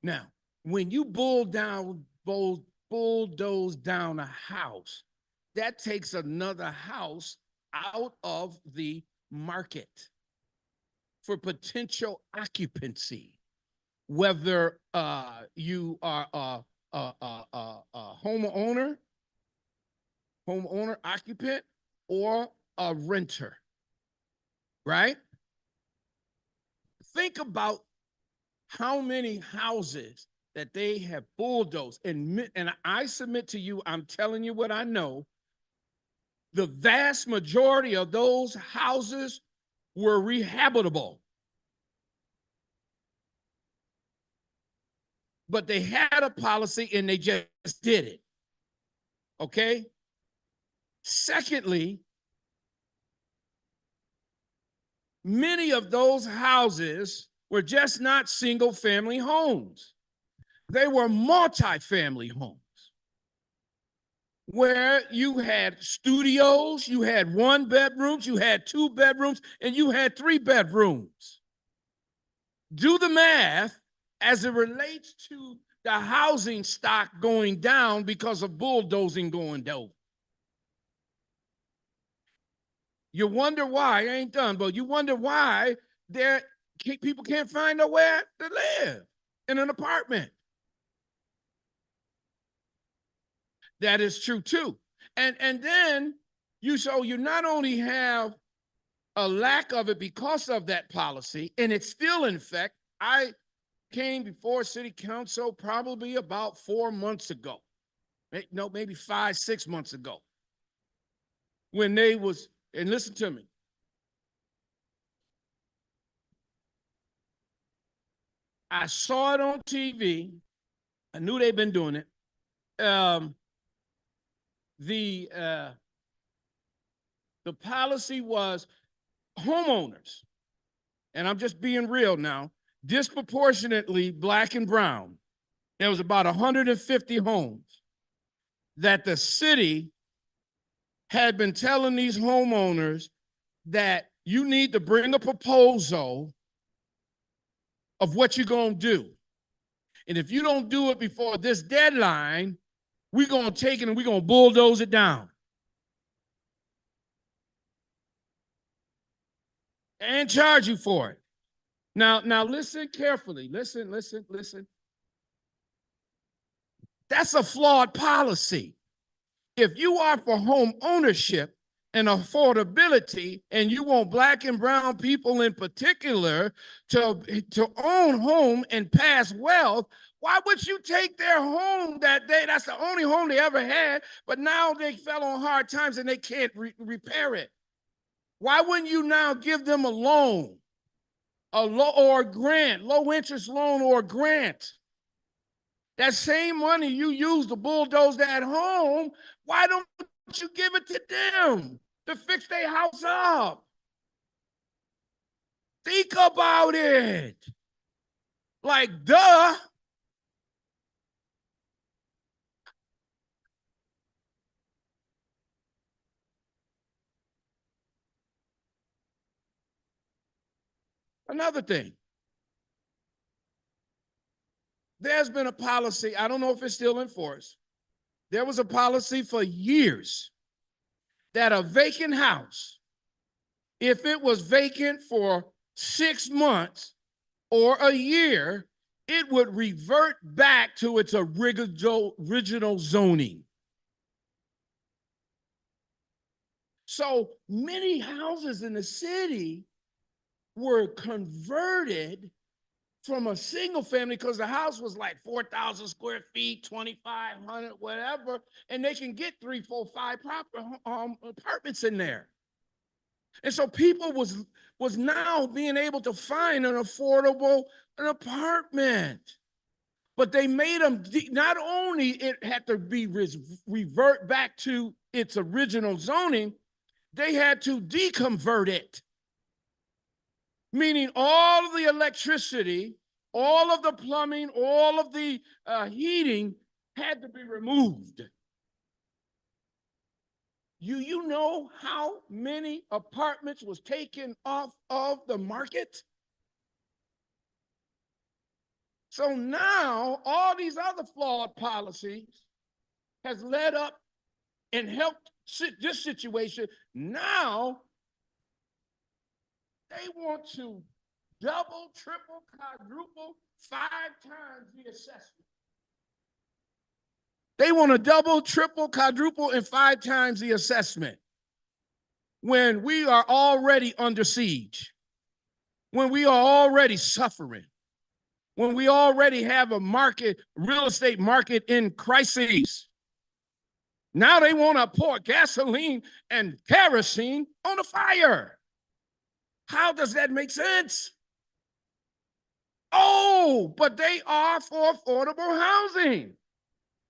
[SPEAKER 2] Now, when you bulldoze down a house, that takes another house out of the market for potential occupancy, whether you are a homeowner occupant, or a renter, right? Think about how many houses that they have bulldozed, and I submit to you, I'm telling you what I know, the vast majority of those houses were rehabitable. But they had a policy and they just did it. Okay? Secondly, many of those houses were just not single-family homes. They were multi-family homes, where you had studios, you had 1 bedrooms, you had 2 bedrooms, and you had 3 bedrooms. Do the math as it relates to the housing stock going down because of bulldozing going down. You wonder why, I ain't done, but you wonder why people can't find nowhere to live in an apartment. That is true too. And then you not only have a lack of it because of that policy, and it's still in effect. I came before city council probably about 4 months ago. No, maybe 5, 6 months ago. When they was, and listen to me. I saw it on TV. I knew they'd been doing it. The policy was homeowners, and I'm just being real now, disproportionately Black and brown. There was about 150 homes that the city had been telling these homeowners that you need to bring a proposal of what you're going to do. And if you don't do it before this deadline, we're going to take it and we're going to bulldoze it down. And charge you for it. Now listen carefully. Listen. That's a flawed policy. If you are for home ownership and affordability, and you want Black and brown people in particular to own home and pass wealth, why would you take their home that's the only home they ever had, but now they fell on hard times and they can't repair it? Why wouldn't you now give them a loan, or a grant, low interest loan or a grant? That same money you use to bulldoze that home, why don't you give it to them to fix their house up? Think about it. Like, duh. Another thing. There's been a policy, I don't know if it's still in force. There was a policy for years that a vacant house, if it was vacant for 6 months or a year, it would revert back to its original zoning. So many houses in the city were converted from a single family because the house was like 4,000 square feet, 2,500, whatever, and they can get 3, 4, 5 apartments in there. And so people was now being able to find an affordable apartment. But they made them, not only it had to be revert back to its original zoning, they had to deconvert it. Meaning all of the electricity, all of the plumbing, all of the heating had to be removed. You know how many apartments was taken off of the market? So now all these other flawed policies has led up and helped this situation. Now they want to double, triple, quadruple, 5 times the assessment. They want to double, triple, quadruple, and 5 times the assessment when we are already under siege, when we are already suffering, when we already have a real estate market in crises. Now they want to pour gasoline and kerosene on the fire. How does that make sense? Oh, but they are for affordable housing.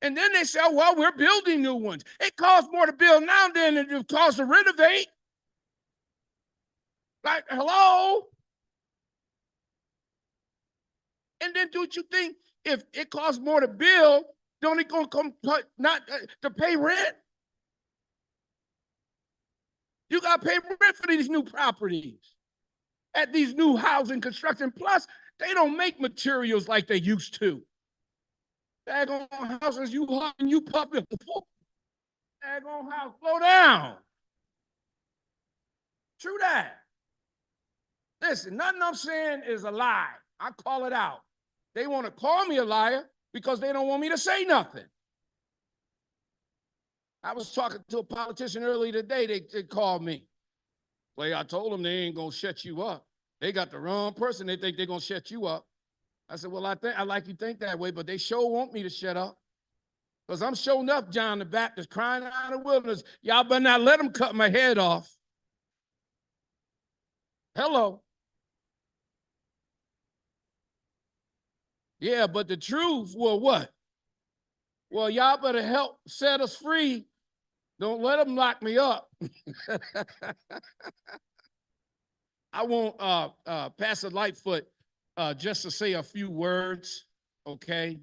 [SPEAKER 2] And then they say, oh, well, we're building new ones. It costs more to build now than it costs to renovate. Like, hello? And then don't you think if it costs more to build, don't it gonna come not to pay rent? You gotta pay rent for these new properties at these new housing construction. Plus, they don't make materials like they used to. Daggone houses, you huff and you puff it. Daggone house, slow down. True that. Listen, nothing I'm saying is a lie. I call it out. They want to call me a liar because they don't want me to say nothing. I was talking to a politician earlier today. They called me. Well, I told them they ain't going to shut you up. They got the wrong person. They think they're going to shut you up. I said, well, I like you think that way, but they sure want me to shut up. Because I'm showing up, John the Baptist, crying out in the wilderness. Y'all better not let them cut my head off. Hello. Yeah, but the truth, well, what? Well, y'all better help set us free. Don't let them lock me up. I want Pastor Lightfoot just to say a few words, okay?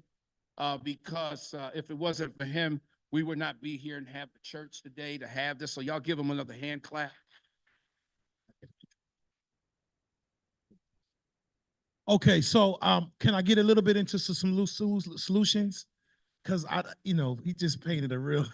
[SPEAKER 2] Because if it wasn't for him, we would not be here and have the church today to have this. So y'all give him another hand clap.
[SPEAKER 1] Okay, so can I get a little bit into some loose solutions? Because he just painted a real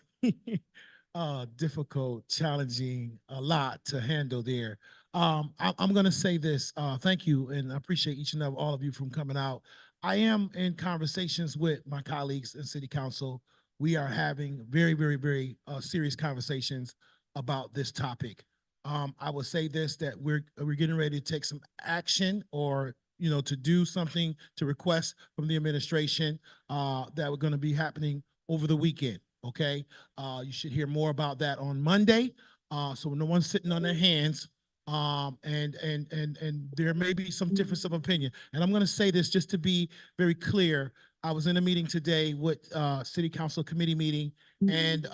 [SPEAKER 1] difficult, challenging, a lot to handle there. I'm gonna say this. Thank you, and I appreciate each and all of you from coming out. I am in conversations with my colleagues in City Council. We are having very, very, very serious conversations about this topic. I will say this, that we're getting ready to take some action, or to do something to request from the administration that we're going to be happening over the weekend. Okay, you should hear more about that on Monday. So no one's sitting on their hands. And there may be some difference of opinion. And I'm going to say this just to be very clear. I was in a meeting today with City Council committee meeting and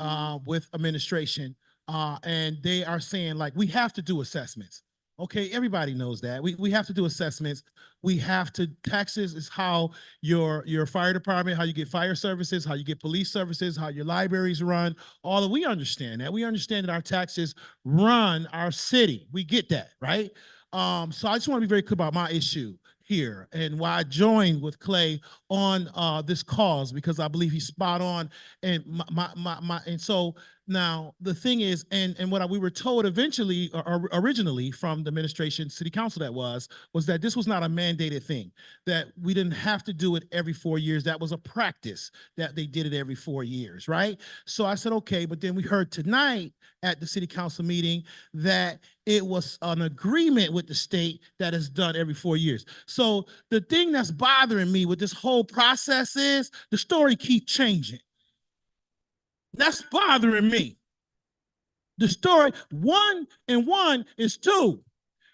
[SPEAKER 1] with administration, and they are saying, like, we have to do assessments. Okay, everybody knows that. We have to do assessments. We have to, taxes is how your fire department, how you get fire services, how you get police services, how your libraries run. We understand that. We understand that our taxes run our city. We get that, right? So I just want to be very clear about my issue here and why I joined with Clay on this cause, because I believe he's spot on. And and so Now, the thing is, and what we were told eventually, or originally from the administration, city council was that this was not a mandated thing, that we didn't have to do it every 4 years. That was a practice that they did it every 4 years, right? So I said, okay, but then we heard tonight at the city council meeting that it was an agreement with the state that is done every 4 years. So the thing that's bothering me with this whole process is the story keeps changing. That's bothering me. The story, 1 and 1 is 2.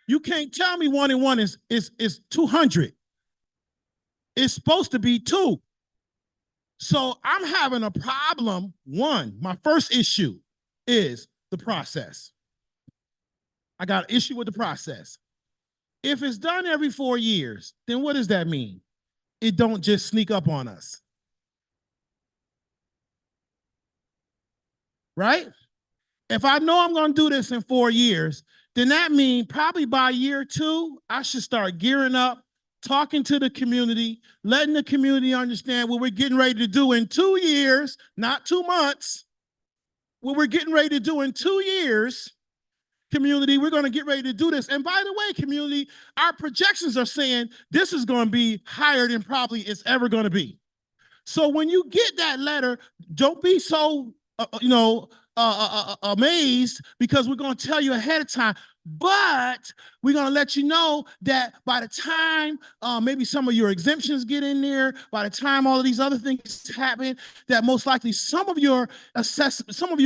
[SPEAKER 1] You can't tell me 1 and 1 is 200. It's supposed to be 2. So I'm having a problem. My first issue is the process. I got an issue with the process. If it's done every 4 years, then what does that mean? It don't just sneak up on us. Right? If I know I'm going to do this in 4 years, then that means probably by year 2, I should start gearing up, talking to the community, letting the community understand what we're getting ready to do in 2 years, not 2 months. What we're getting ready to do in 2 years, community, we're going to get ready to do this. And by the way, community, our projections are saying this is going to be higher than probably it's ever going to be. So when you get that letter, don't be so amazed, because we're going to tell you ahead of time, but we're going to let you know that by the time maybe some of your exemptions get in there, by the time all of these other things happen, that most likely some of your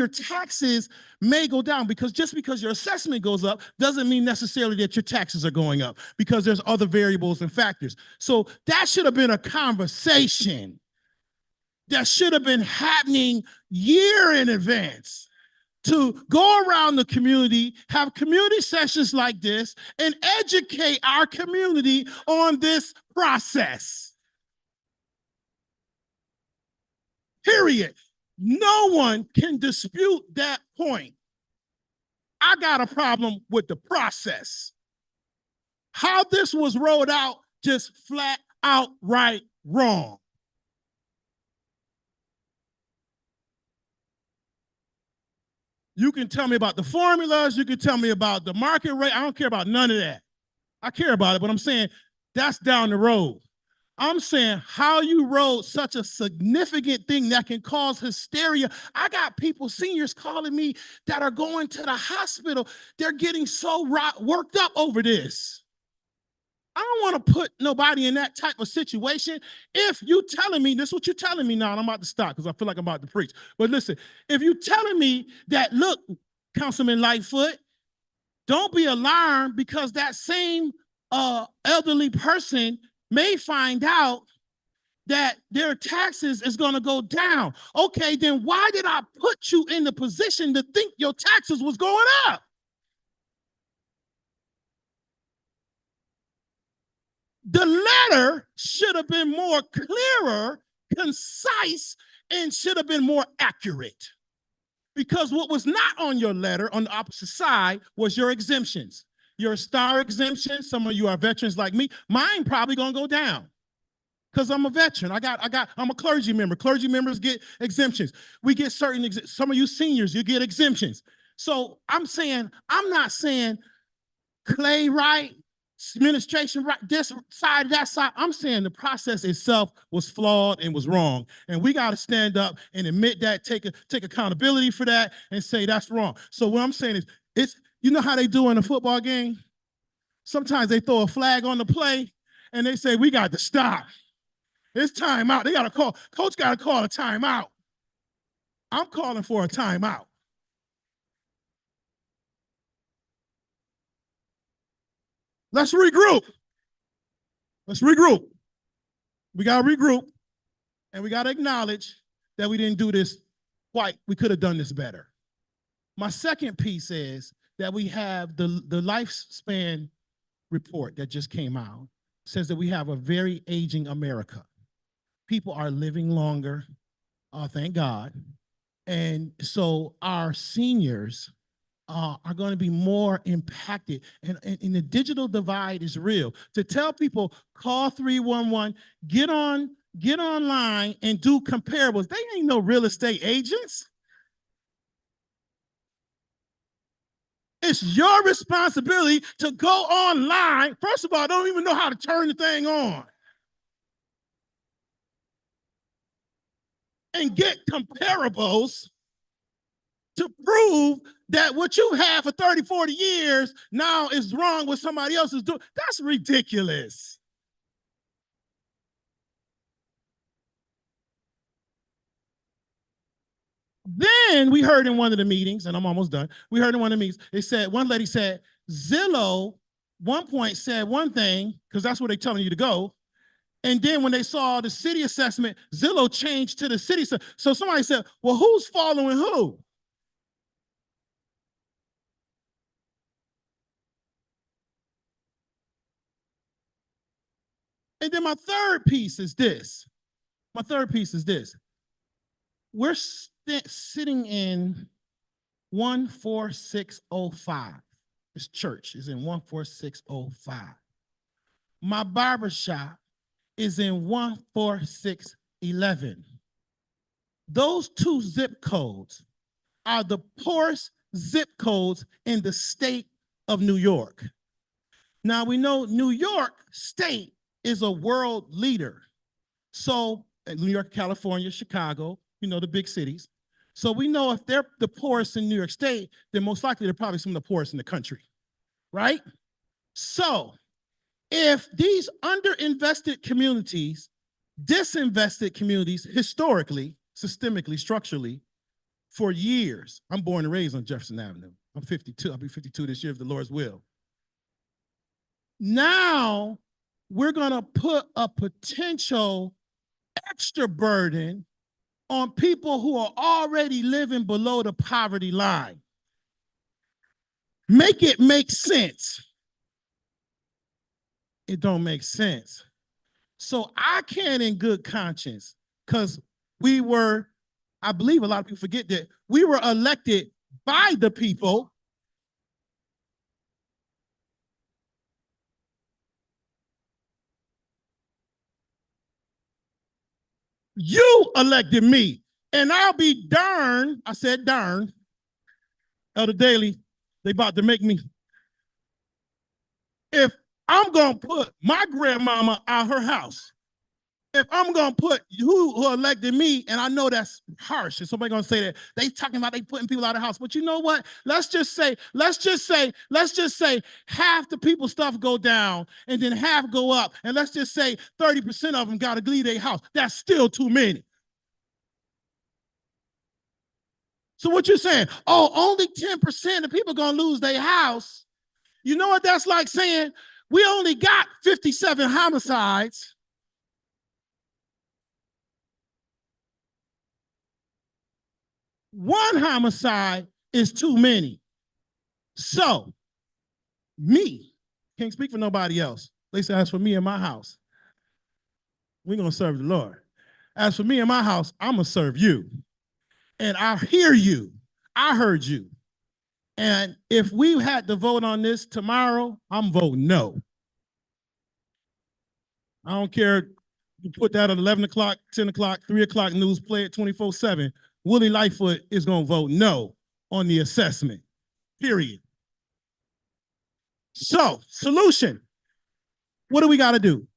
[SPEAKER 1] taxes may go down, because just because your assessment goes up doesn't mean necessarily that your taxes are going up, because there's other variables and factors. So that should have been a conversation that should have been happening year in advance, to go around the community, have community sessions like this, and educate our community on this process. Period. No one can dispute that point. I got a problem with the process. How this was rolled out, just flat out right wrong. You can tell me about the formulas. You can tell me about the market rate. I don't care about none of that. I care about it, but I'm saying that's down the road. I'm saying how you wrote such a significant thing that can cause hysteria. I got people, seniors, calling me that are going to the hospital. They're getting so worked up over this. I don't want to put nobody in that type of situation. If you telling me, this is what you're telling me now, and I'm about to stop because I feel like I'm about to preach. But listen, if you telling me that, look, Councilman Lightfoot, don't be alarmed, because that same elderly person may find out that their taxes is going to go down. Okay, then why did I put you in the position to think your taxes was going up? The letter should have been more clearer, concise, and should have been more accurate. Because what was not on your letter on the opposite side was your exemptions. Your star exemption, some of you are veterans like me, mine probably gonna go down, because I'm a veteran. I'm a clergy member. Clergy members get exemptions. We get certain, some of you seniors, you get exemptions. So I'm not saying Clay right, administration right, this side, that side. I'm saying the process itself was flawed and was wrong. And we got to stand up and admit that, take accountability for that, and say that's wrong. So what I'm saying is, you know how they do in a football game? Sometimes they throw a flag on the play and they say, we got to stop. It's timeout. They got to call, coach got to call a timeout. I'm calling for a timeout. Let's regroup. Let's regroup. We got to regroup, and we got to acknowledge that we didn't do this quite. We could have done this better. My second piece is that we have the lifespan report that just came out, says that we have a very aging America. People are living longer, thank God. And so our seniors are going to be more impacted. And the digital divide is real. To tell people, call 311, get online and do comparables. They ain't no real estate agents. It's your responsibility to go online. First of all, I don't even know how to turn the thing on. And get comparables to prove that what you had for 30, 40 years now is wrong what somebody else is doing. That's ridiculous. Then we heard in one of the meetings, and I'm almost done. We heard in one of the meetings, they said, one lady said, Zillow, one point said one thing, because that's where they're telling you to go. And then when they saw the city assessment, Zillow changed to the city. So somebody said, well, who's following who? And then my third piece is this. We're sitting in 14605. This church is in 14605. My barbershop is in 14611. Those two zip codes are the poorest zip codes in the state of New York. Now we know New York State is a world leader. So New York, California, Chicago, you know, the big cities. So we know if they're the poorest in New York State, then most likely they're probably some of the poorest in the country, right? So if these underinvested communities, disinvested communities, historically, systemically, structurally, for years, I'm born and raised on Jefferson Avenue. I'm 52, I'll be 52 this year if the Lord's will. Now, we're gonna put a potential extra burden on people who are already living below the poverty line. Make it make sense. It don't make sense. So I can't in good conscience, because we were, I believe a lot of people forget that, we were elected by the people. You elected me, and I'll be darned, I said darn, Elder Daly, they about to make me, if I'm gonna put my grandmama out her house, if I'm gonna put who elected me, and I know that's harsh, and somebody gonna say that they talking about they putting people out of the house, but you know what? Let's just say half the people's stuff go down and then half go up, and let's just say 30% of them gotta leave their house. That's still too many. So what you're saying? Oh, only 10% of people gonna lose their house. You know what that's like saying? We only got 57 homicides. One homicide is too many. So, me, can't speak for nobody else. At least as for me and my house, we're going to serve the Lord. As for me and my house, I'm going to serve you. And I hear you. I heard you. And if we had to vote on this tomorrow, I'm voting no. I don't care. You put that at 11 o'clock, 10 o'clock, 3 o'clock news, play it 24/7. Willie Lightfoot is going to vote no on the assessment, period. So, solution. What do we got to do?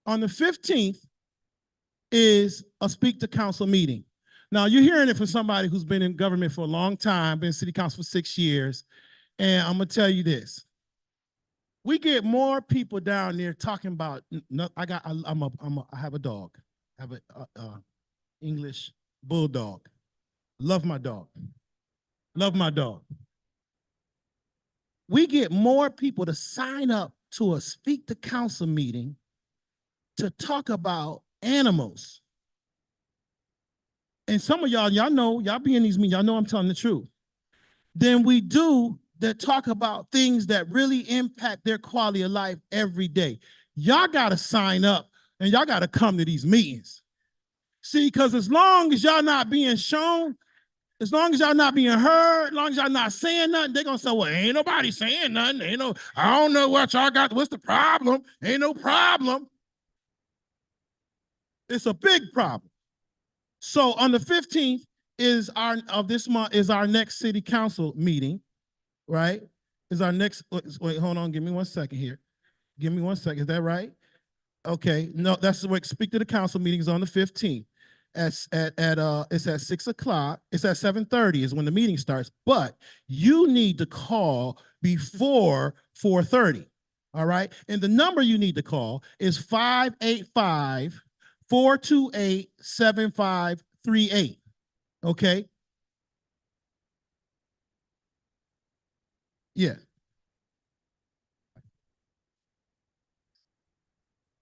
[SPEAKER 1] On the 15th is a speak to council meeting. Now, you're hearing it from somebody who's been in government for a long time, been in city council for 6 years, and I'm going to tell you this. We get more people down there talking about, I have a dog. I have a English bulldog. Love my dog. Love my dog. We get more people to sign up to a speak to council meeting to talk about animals. And some of y'all know, y'all be in these meetings, y'all know I'm telling the truth. Then we do that talk about things that really impact their quality of life every day. Y'all got to sign up and y'all got to come to these meetings. See, because as long as y'all not being shown, as long as y'all not being heard, as long as y'all not saying nothing, they're going to say, well, ain't nobody saying nothing. I don't know what y'all got. What's the problem? Ain't no problem. It's a big problem. So on the 15th of this month is our next city council meeting. right? Is our next, wait, hold on, give me 1 second here. Give me 1 second, is that right? Okay, no, that's what, speak to the council meetings on the 15th. It's at 6 o'clock, it's at 7:30 is when the meeting starts, but you need to call before 4:30. All right, and the number you need to call is 585-428-7538. Okay. Yeah.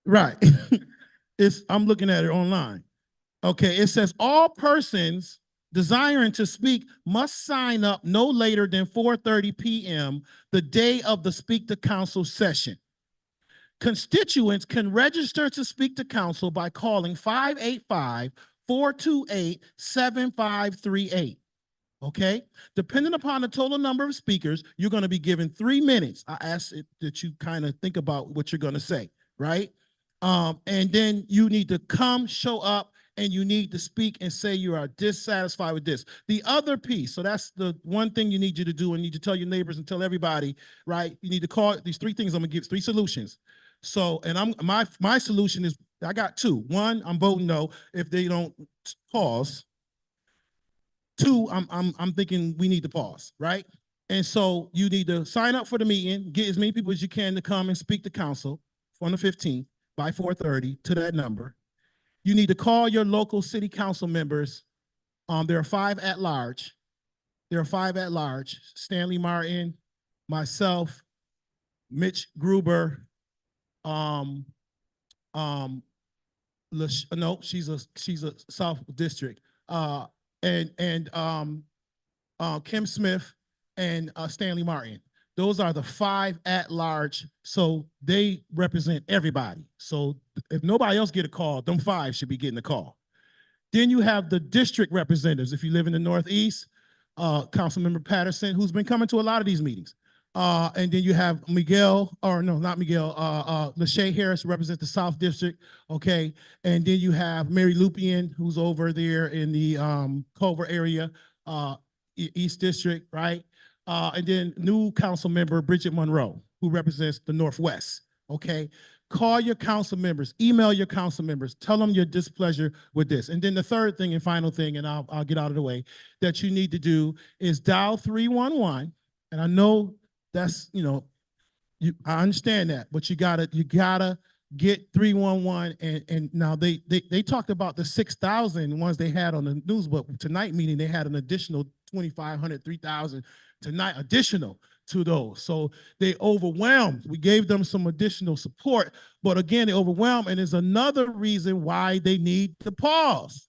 [SPEAKER 1] Right. I'm looking at it online. Okay, it says all persons desiring to speak must sign up no later than 4:30 p.m. the day of the Speak to Council session. Constituents can register to speak to council by calling 585-428-7538. Okay, depending upon the total number of speakers, you're going to be given 3 minutes. I ask that you kind of think about what you're going to say, right? And then you need to come, show up, and you need to speak and say you are dissatisfied with this. The other piece, so that's the one thing you need you to do, and you need to tell your neighbors and tell everybody, right? You need to call these 3 things. I'm gonna give 3 solutions. So, and my solution is, I got 2. 1, I'm voting no if they don't pause. 2, I'm thinking we need to pause, right? And so you need to sign up for the meeting, get as many people as you can to come and speak to council on the 15th by 4:30 to that number. You need to call your local city council members. There are 5 at large. Stanley Martin, myself, Mitch Gruber, no, she's a South District. And Kim Smith and Stanley Martin. Those are the 5 at large, so they represent everybody. So if nobody else get a call, them 5 should be getting a call. Then you have the district representatives. If you live in the Northeast, Councilmember Patterson, who's been coming to a lot of these meetings. And then you have Miguel, or no, not Miguel, Lachey Harris, who represents the South District, okay? And then you have Mary Lupian, who's over there in the Culver area, East District, right? And then new council member, Bridget Monroe, who represents the Northwest, okay? Call your council members, email your council members, tell them your displeasure with this. And then the third thing and final thing, and I'll get out of the way, that you need to do is dial 311. And I know that's, I understand that, but you gotta get 311. And now they talked about the 6,000 ones they had on the news, but tonight meeting, they had an additional 2,500, 3,000 tonight additional to those. So they overwhelmed. We gave them some additional support, but again, they overwhelmed. And there's another reason why they need to pause,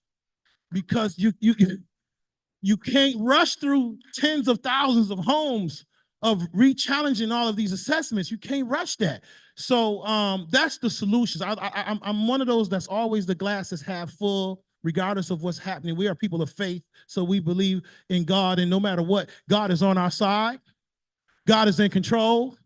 [SPEAKER 1] because you can't rush through tens of thousands of homes of re-challenging all of these assessments. You can't rush that. So that's the solutions. I'm one of those that's always the glass is half full, regardless of what's happening. We are people of faith, so we believe in God, and no matter what, God is on our side. God is in control.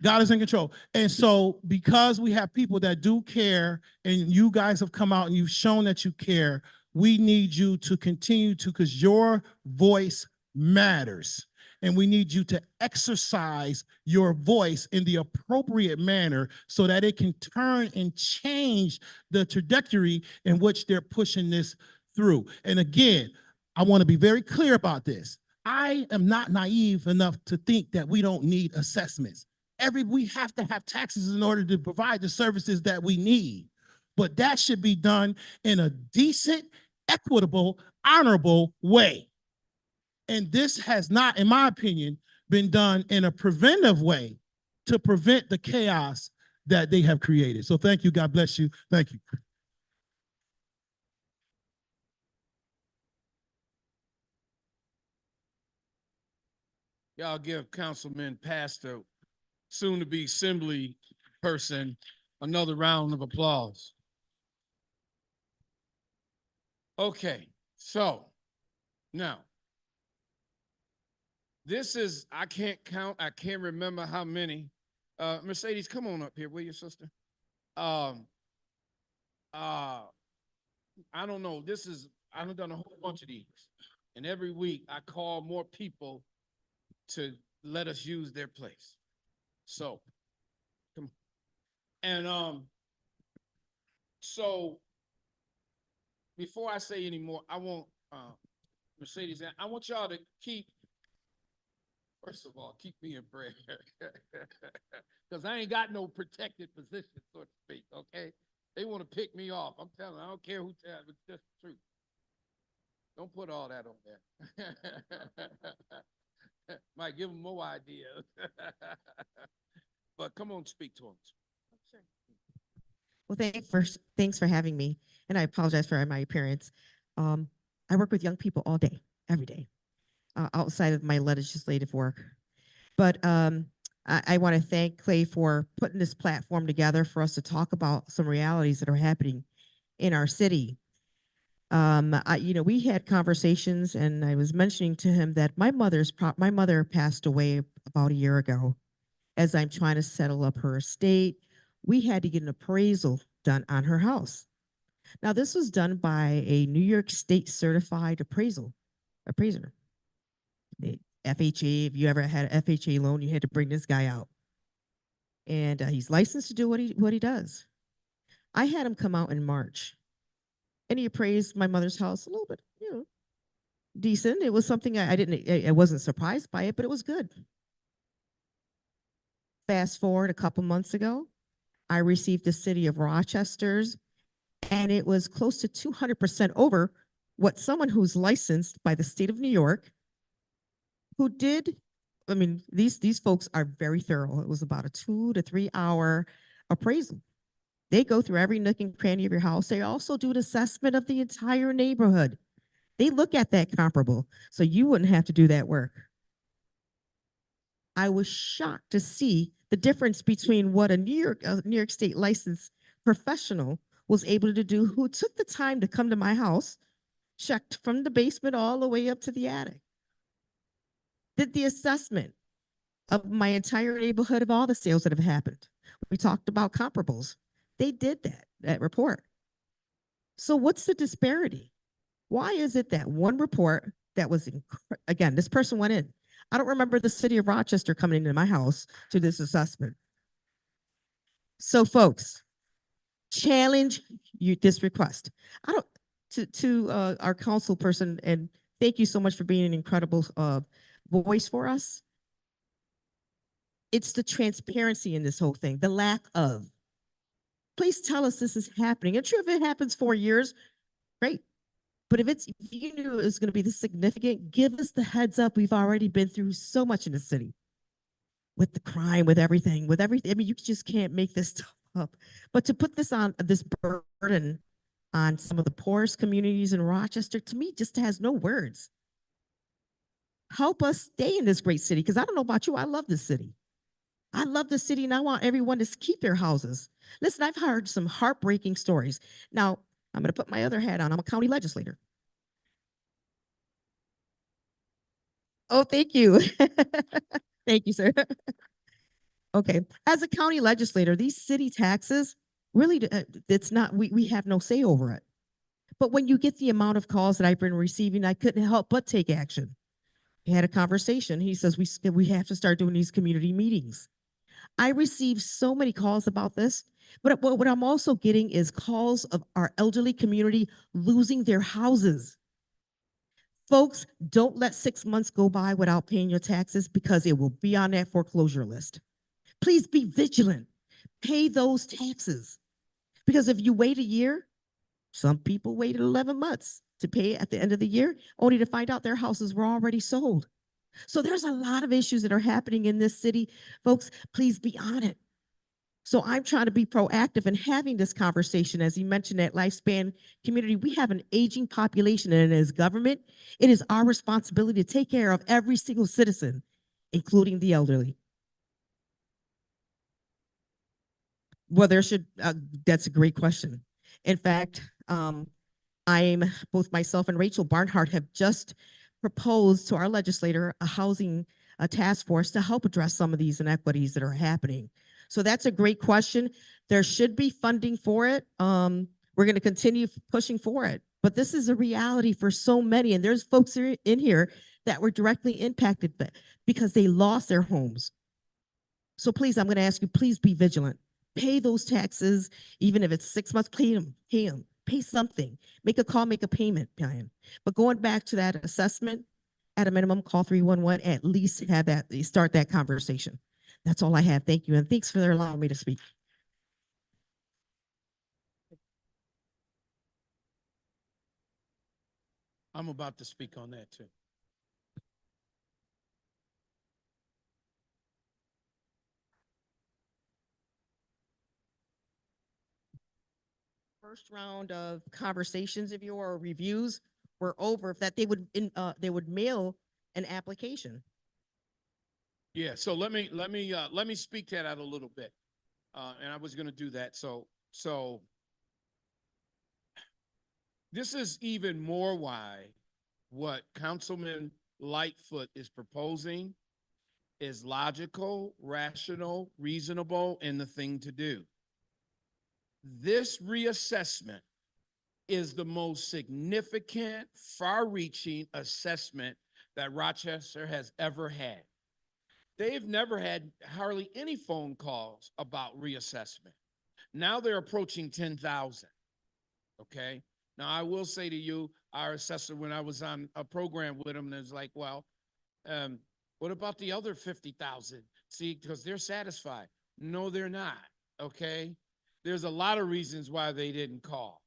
[SPEAKER 1] God is in control. And so because we have people that do care, and you guys have come out and you've shown that you care, we need you to continue to, because your voice matters. And we need you to exercise your voice in the appropriate manner so that it can turn and change the trajectory in which they're pushing this through. And again, I want to be very clear about this. I am not naive enough to think that we don't need assessments. We have to have taxes in order to provide the services that we need. But that should be done in a decent, equitable, honorable way. And this has not, in my opinion, been done in a preventive way to prevent the chaos that they have created. So thank you. God bless you. Thank you.
[SPEAKER 2] Y'all give Councilman Pastor, soon-to-be Assembly person, another round of applause. Okay, so now, this is, I can't count, I can't remember how many. Mercedes, come on up here, will you, sister? I don't know, I've done a whole bunch of these. And every week I call more people to let us use their place. So, and so before I say any more, I want Mercedes, I want y'all to keep, first of all, keep me in prayer. Because I ain't got no protected position, so to speak, okay? They want to pick me off. I'm telling you, I don't care who tells, it's just the truth. Don't put all that on there. Might give them more ideas. But come on, speak to them.
[SPEAKER 20] Sure. Well, thanks for having me, and I apologize for my appearance. I work with young people all day, every day, outside of my legislative work. But I want to thank Clay for putting this platform together for us to talk about some realities that are happening in our city. We had conversations, and I was mentioning to him that my mother passed away about a year ago. As I'm trying to settle up her estate, we had to get an appraisal done on her house. Now, this was done by a New York State certified appraiser. The FHA, if you ever had an FHA loan, you had to bring this guy out. And he's licensed to do what he does. I had him come out in March, and he appraised my mother's house a little bit, decent. It was something I wasn't surprised by it, but it was good. Fast forward a couple months ago, I received the city of Rochester's, and it was close to 200% over what someone who's licensed by the state of New York, who did, these folks are very thorough. It was about a 2 to 3 hour appraisal. They go through every nook and cranny of your house. They also do an assessment of the entire neighborhood. They look at that comparable, so you wouldn't have to do that work. I was shocked to see the difference between what a New York State licensed professional was able to do, who took the time to come to my house, checked from the basement all the way up to the attic, did the assessment of my entire neighborhood of all the sales that have happened. We talked about comparables. They did that report. So what's the disparity? Why is it that one report that was, again, this person went in. I don't remember the city of Rochester coming into my house to this assessment. So folks, challenge this request. To our council person, and thank you so much for being an incredible voice for us. It's the transparency in this whole thing, the lack of. Please tell us this is happening. And true, if it happens 4 years, great. But if you knew it was going to be this significant, give us the heads up. We've already been through so much in the city with the crime, with everything. I mean, you just can't make this stuff up. But to put this burden on some of the poorest communities in Rochester, to me, just has no words. Help us stay in this great city, because I don't know about you, I love this city. I love the city, and I want everyone to keep their houses. Listen, I've heard some heartbreaking stories. Now, I'm going to put my other hat on. I'm a county legislator. Oh, thank you. Thank you, sir. Okay. As a county legislator, these city taxes, really, it's not, we have no say over it. But when you get the amount of calls that I've been receiving, I couldn't help but take action. We had a conversation. He says, we have to start doing these community meetings. I received so many calls about this, but what I'm also getting is calls of our elderly community losing their houses. Folks, don't let 6 months go by without paying your taxes, because it will be on that foreclosure list. Please be vigilant. Pay those taxes. Because if you wait a year, some people waited 11 months to pay at the end of the year, only to find out their houses were already sold. So there's a lot of issues that are happening in this city. Folks, please be on it. So I'm trying to be proactive in having this conversation. As you mentioned, that lifespan community, we have an aging population, and as government, it is our responsibility to take care of every single citizen, including the elderly. Well, that's a great question. In fact, both myself and Rachel Barnhart have just proposed to our legislator a housing task force to help address some of these inequities that are happening. So that's a great question. There should be funding for it. We're going to continue pushing for it. But this is a reality for so many, and there's folks in here that were directly impacted because they lost their homes. So please, I'm going to ask you, please be vigilant. Pay those taxes, even if it's 6 months, pay something. Make a call, make a payment plan. But going back to that assessment, at a minimum, call 311, at least have that, start that conversation. That's all I have. Thank you. And thanks for allowing me to speak.
[SPEAKER 1] I'm about to speak on that too.
[SPEAKER 20] First round of conversations of your reviews were over, that they would mail an application.
[SPEAKER 2] Yeah, so let me speak to that a little bit. And I was gonna do that. So this is even more why what Councilman Lightfoot is proposing is logical, rational, reasonable, and the thing to do. This reassessment is the most significant, far-reaching assessment that Rochester has ever had. They've never had hardly any phone calls about reassessment. Now they're approaching 10,000, okay? Now, I will say to you, our assessor, when I was on a program with him, is like, well, what about the other 50,000? See, because they're satisfied. No, they're not, okay? There's a lot of reasons why they didn't call.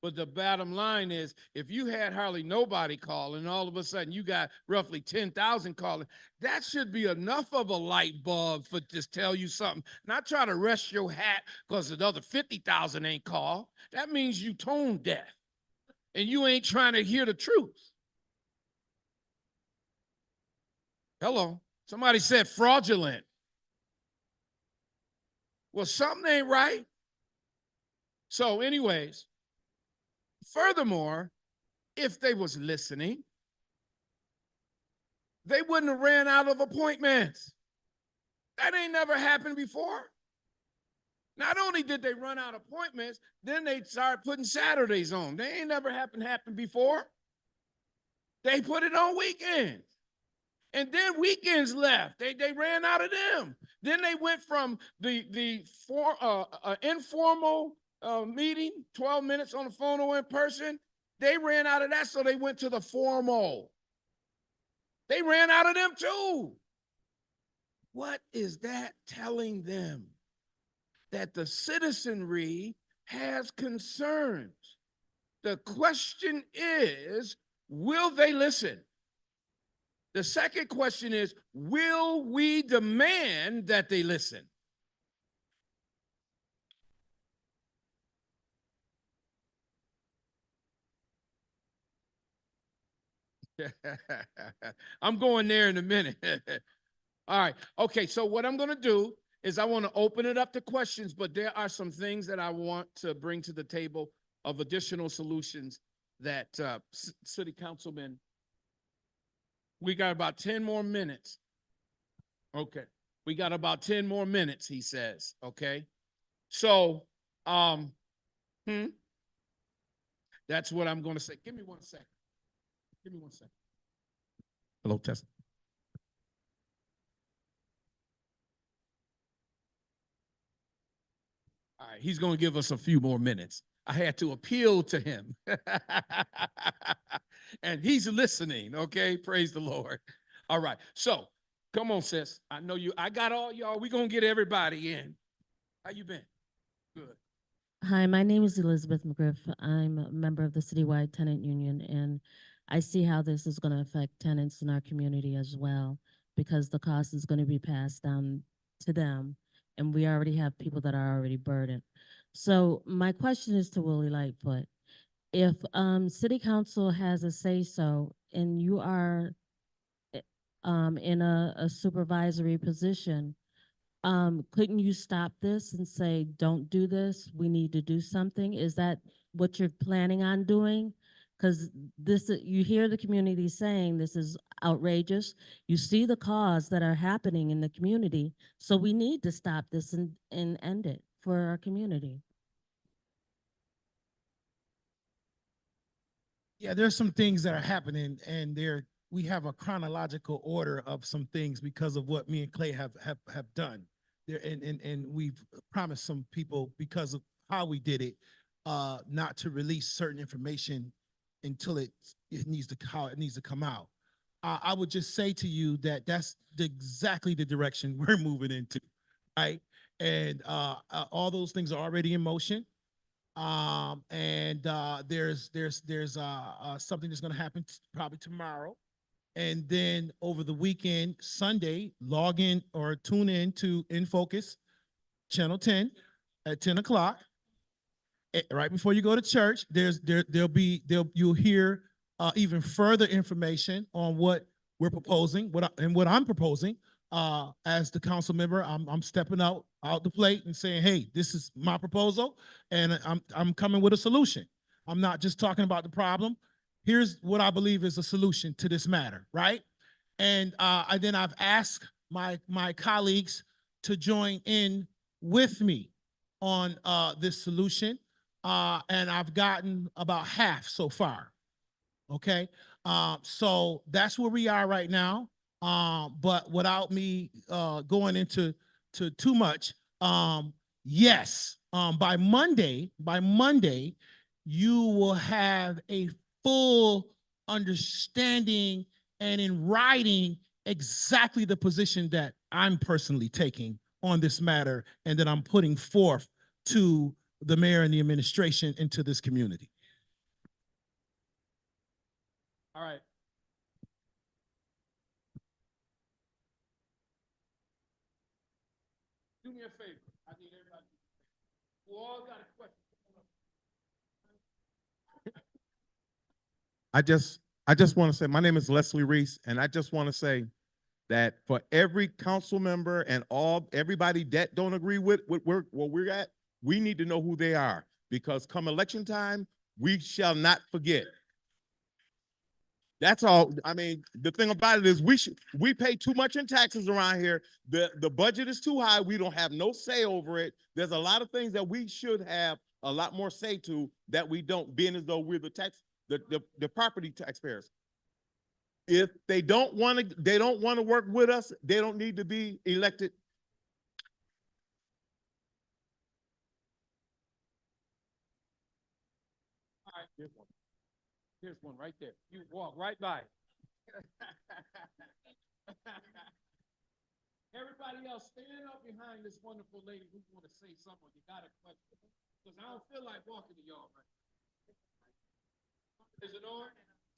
[SPEAKER 2] But the bottom line is, if you had hardly nobody call and all of a sudden you got roughly 10,000 calling, that should be enough of a light bulb for just tell you something. Not try to rest your hat because the other 50,000 ain't called. That means you tone deaf and you ain't trying to hear the truth. Hello, somebody said fraudulent. Well, something ain't right. So anyways, furthermore, if they was listening, they wouldn't have ran out of appointments. That ain't never happened before. Not only did they run out of appointments, then they started putting Saturdays on. They ain't never happened before. They put it on weekends. And then weekends left. They ran out of them. Then they went from the informal meeting, 12 minutes on the phone or in person. They ran out of that, so they went to the formal. They ran out of them too. What is that telling them? That the citizenry has concerns. The question is, will they listen? The second question is, will we demand that they listen? I'm going there in a minute. All right. Okay. So what I'm going to do is I want to open it up to questions, but there are some things that I want to bring to the table of additional solutions that City Councilman, we got about 10 more minutes. Okay. We got about 10 more minutes, he says. Okay. So, that's what I'm going to say. Give me 1 second. Give me 1 second. Hello, Tessa. All right, he's going to give us a few more minutes. I had to appeal to him. And he's listening, okay? Praise the Lord. All right, so come on, sis. I know you. I got all y'all. We're going to get everybody in. How you been? Good.
[SPEAKER 21] Hi, my name is Elizabeth McGriff. I'm a member of the Citywide Tenant Union, and I see how this is going to affect tenants in our community as well, because the cost is going to be passed down to them, and we already have people that are already burdened. So my question is to Willie Lightfoot. If City Council has a say-so and you are in a supervisory position, couldn't you stop this and say, don't do this, we need to do something? Is that what you're planning on doing? Because you hear the community saying this is outrageous. You see the cause that are happening in the community. So we need to stop this and end it for our community.
[SPEAKER 1] Yeah, there's some things that are happening, and we have a chronological order of some things because of what me and Clay have done. There, and we've promised some people, because of how we did it, not to release certain information until it needs to come out. I would just say to you that that's exactly the direction we're moving into, right? And all those things are already in motion. And there's something that's going to happen probably tomorrow, and then over the weekend, Sunday, log in or tune in to In Focus Channel 10 at 10 o'clock. Right before you go to church, you'll hear even further information on what we're proposing, what I'm proposing. As the council member, I'm stepping out the plate and saying, hey, this is my proposal, and I'm coming with a solution. I'm not just talking about the problem. Here's what I believe is a solution to this matter, right? And then I've asked my colleagues to join in with me on this solution. And I've gotten about half so far. Okay. So that's where we are right now. But without me going into too much, yes, by Monday, you will have a full understanding and in writing exactly the position that I'm personally taking on this matter, and that I'm putting forth to the mayor and the administration into this community. All right. Do me a favor. I need everybody. Who all got a question?
[SPEAKER 7] I just want to say, my name is Leslie Reese, and I just want to say that for every council member and everybody that don't agree with where we're at, we need to know who they are, because come election time, we shall not forget. That's all. I mean, the thing about it is we pay too much in taxes around here. The budget is too high. We don't have no say over it. There's a lot of things that we should have a lot more say to that we don't, being as though we're the property taxpayers. If they don't want to work with us, they don't need to be elected.
[SPEAKER 2] All right, here's one. Here's one right there. You walk right by. Everybody else, stand up behind this wonderful lady who want to say something. You got a question? Because I don't feel like walking to y'all right now. Is it on?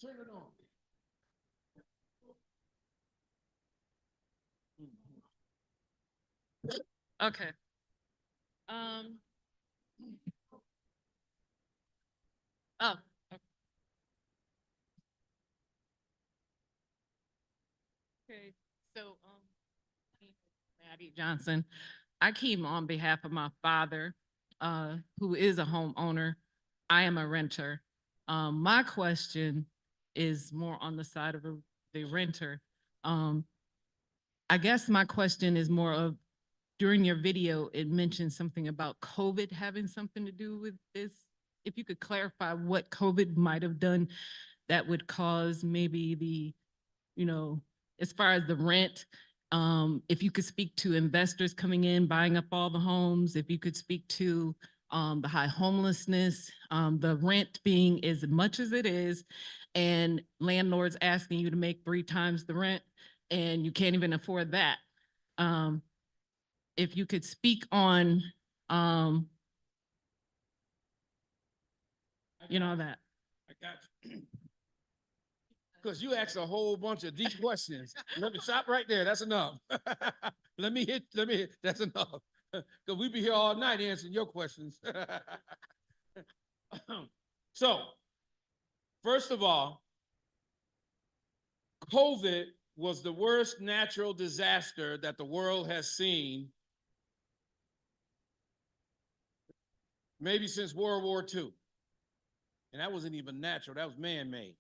[SPEAKER 2] Turn it on.
[SPEAKER 14] Okay. Oh. Okay. So, Maddie Johnson, I came on behalf of my father, who is a homeowner. I am a renter. My question is more on the side of the renter. I guess my question is more of, during your video, it mentioned something about COVID having something to do with this. If you could clarify what COVID might have done that would cause maybe the, as far as the rent, if you could speak to investors coming in, buying up all the homes, if you could speak to the high homelessness, the rent being as much as it is, and landlords asking you to make 3 times the rent, and you can't even afford that. If you could speak on, that.
[SPEAKER 2] I got you. Because you asked a whole bunch of deep questions. Let me stop right there. That's enough. Let me hit. That's enough. Because we be here all night answering your questions. So, first of all, COVID was the worst natural disaster that the world has seen maybe since World War II. And that wasn't even natural, that was man-made.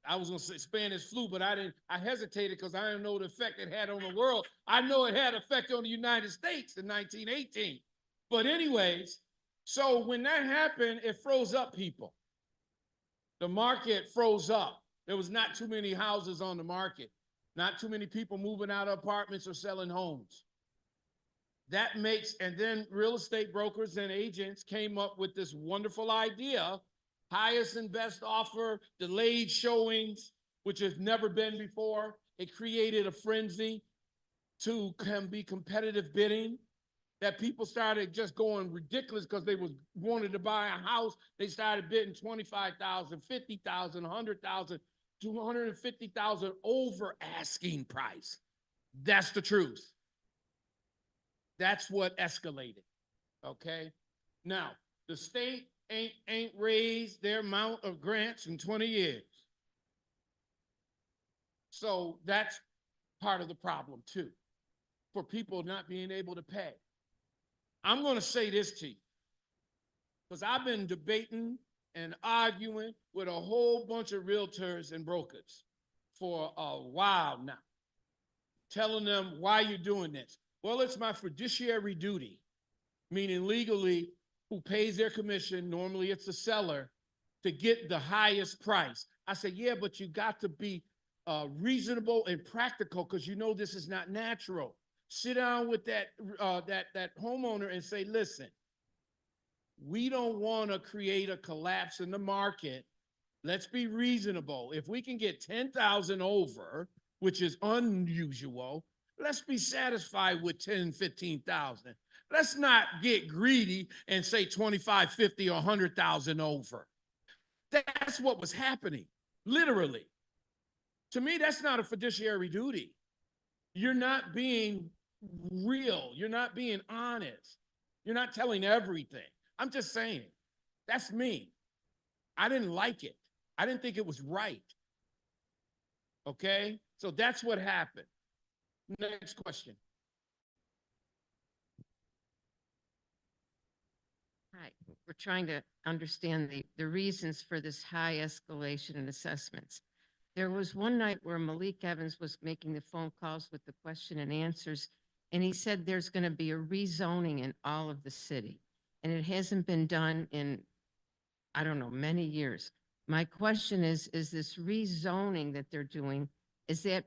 [SPEAKER 2] I was gonna say Spanish flu, but I hesitated because I didn't know the effect it had on the world. I know it had effect on the United States in 1918. But anyways, so when that happened, it froze up people. The market froze up. There was not too many houses on the market, not too many people moving out of apartments or selling homes. That makes, and then real estate brokers and agents came up with this wonderful idea, highest and best offer, delayed showings, which has never been before. It created a frenzy to be competitive bidding, that people started just going ridiculous because they wanted to buy a house. They started bidding 25,000, 50,000, 100,000, 250,000 over asking price. That's the truth. That's what escalated. Okay. Now, the state ain't raised their amount of grants in 20 years. So that's part of the problem too, for people not being able to pay. I'm going to say this to you, because I've been debating and arguing with a whole bunch of realtors and brokers for a while now, telling them, why you're doing this. Well, it's my fiduciary duty, meaning legally who pays their commission, normally it's the seller, to get the highest price. I say, yeah, but you got to be reasonable and practical, because you know this is not natural. Sit down with that homeowner and say, listen, we don't want to create a collapse in the market. Let's be reasonable. If we can get 10,000 over, which is unusual, let's be satisfied with 10, 15,000. Let's not get greedy and say 25, 50, or 100,000 over. That's what was happening, literally. To me, that's not a fiduciary duty. You're not being real. You're not being honest. You're not telling everything. I'm just saying, that's me. I didn't like it. I didn't think it was right. Okay? So that's what happened. Next question.
[SPEAKER 5] Hi, we're trying to understand the reasons for this high escalation in assessments. There was one night where Malik Evans was making the phone calls with the question and answers, and he said there's going to be a rezoning in all of the city, and it hasn't been done in, I don't know, many years. My question is this rezoning that they're doing, is that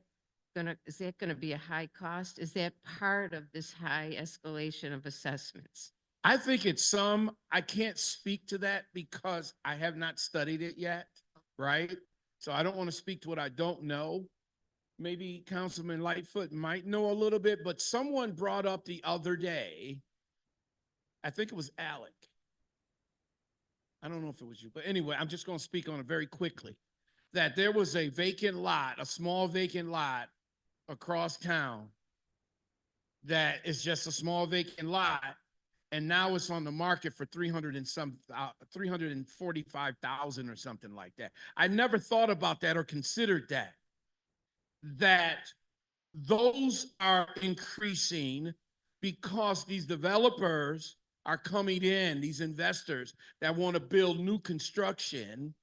[SPEAKER 5] gonna be a high cost? Is that part of this high escalation of assessments?
[SPEAKER 2] I think it's some. I can't speak to that because I have not studied it yet, right? So I don't want to speak to what I don't know. Maybe Councilman Lightfoot might know a little bit, but someone brought up the other day, I think it was Alec. I don't know if it was you, but anyway, I'm just going to speak on it very quickly, that there was a vacant lot, a small vacant lot across town that is just a small vacant lot, and now it's on the market for 345,000 or something like that. I never thought about that or considered that those are increasing because these developers are coming in, these investors that want to build new construction.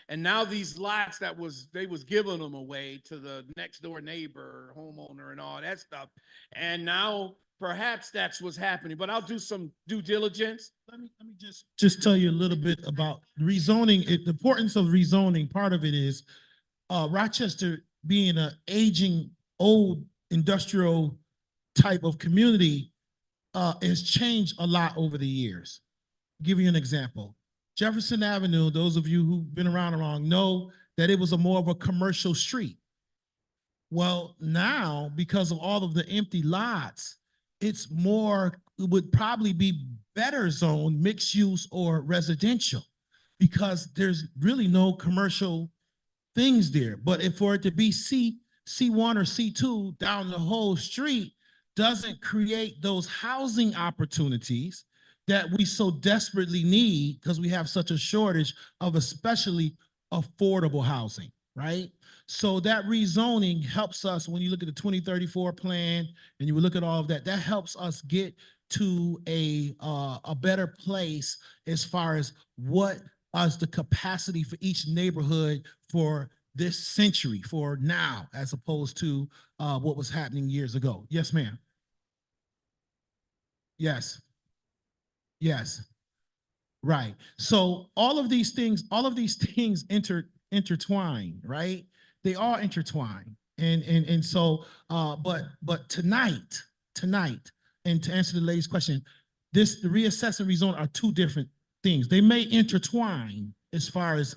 [SPEAKER 2] And now these lots they was giving them away to the next door neighbor, homeowner, and all that stuff. And now perhaps that's what's happening, but I'll do some due diligence.
[SPEAKER 1] Let me just tell you a little bit about rezoning. The importance of rezoning, part of it is Rochester being an aging, old industrial type of community has changed a lot over the years. I'll give you an example. Jefferson Avenue, those of you who've been around long know that it was more of a commercial street. Well, now, because of all of the empty lots, it would probably be better zoned mixed use or residential, because there's really no commercial things there. But if for it to be C1 or C2 down the whole street doesn't create those housing opportunities that we so desperately need, because we have such a shortage of especially affordable housing, right? So that rezoning helps us. When you look at the 2034 plan and you look at all of that, that helps us get to a better place as far as what is the capacity for each neighborhood for this century, for now, as opposed to what was happening years ago. Yes, ma'am. Yes. Yes. Right. So all of these things intertwine, right? They all intertwine. And so but tonight, and to answer the lady's question, the reassessment rezone are two different things. They may intertwine as far as,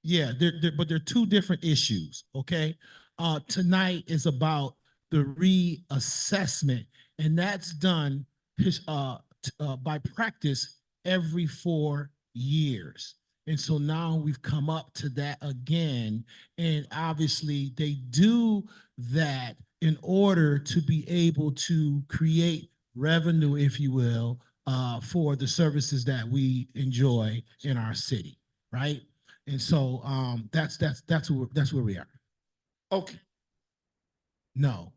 [SPEAKER 1] yeah, but they're two different issues, okay? Tonight is about the reassessment, and that's done by practice every 4 years. And so now we've come up to that again. And obviously they do that in order to be able to create revenue, if you will, for the services that we enjoy in our city, right? And so that's where we are.
[SPEAKER 2] Okay,
[SPEAKER 1] No,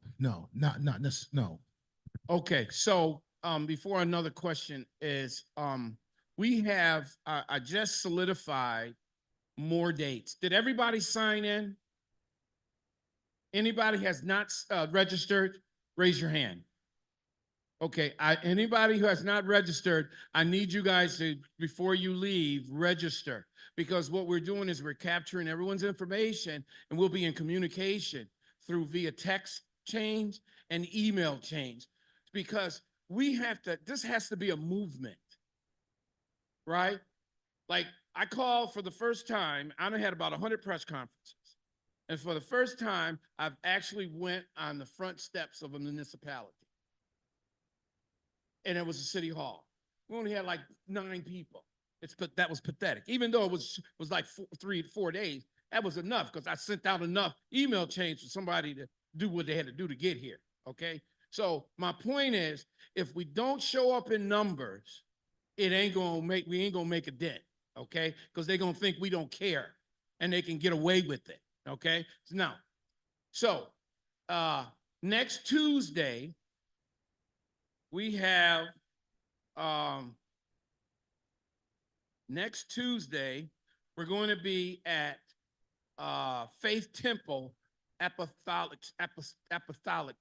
[SPEAKER 1] not this, no.
[SPEAKER 2] okay, so before another question is we have I just solidified more dates. Did everybody sign in? Anybody has not registered, raise your hand. Okay, anybody who has not registered, I need you guys to, before you leave, register. Because what we're doing is we're capturing everyone's information, and we'll be in communication through via text chains and email chains. Because we have to, this has to be a movement, right? Like I called for the first time, I done had about 100 press conferences. And for the first time, I've actually went on the front steps of a municipality. And it was a city hall. We only had like 9 people. That was pathetic. Even though it was like 3 to 4 days, that was enough because I sent out enough email chains for somebody to do what they had to do to get here, okay? So my point is, if we don't show up in numbers, we ain't gonna make a dent, okay? Because they're gonna think we don't care and they can get away with it, okay? Now, so next Tuesday, we have next Tuesday, we're going to be at Faith Temple Apostolic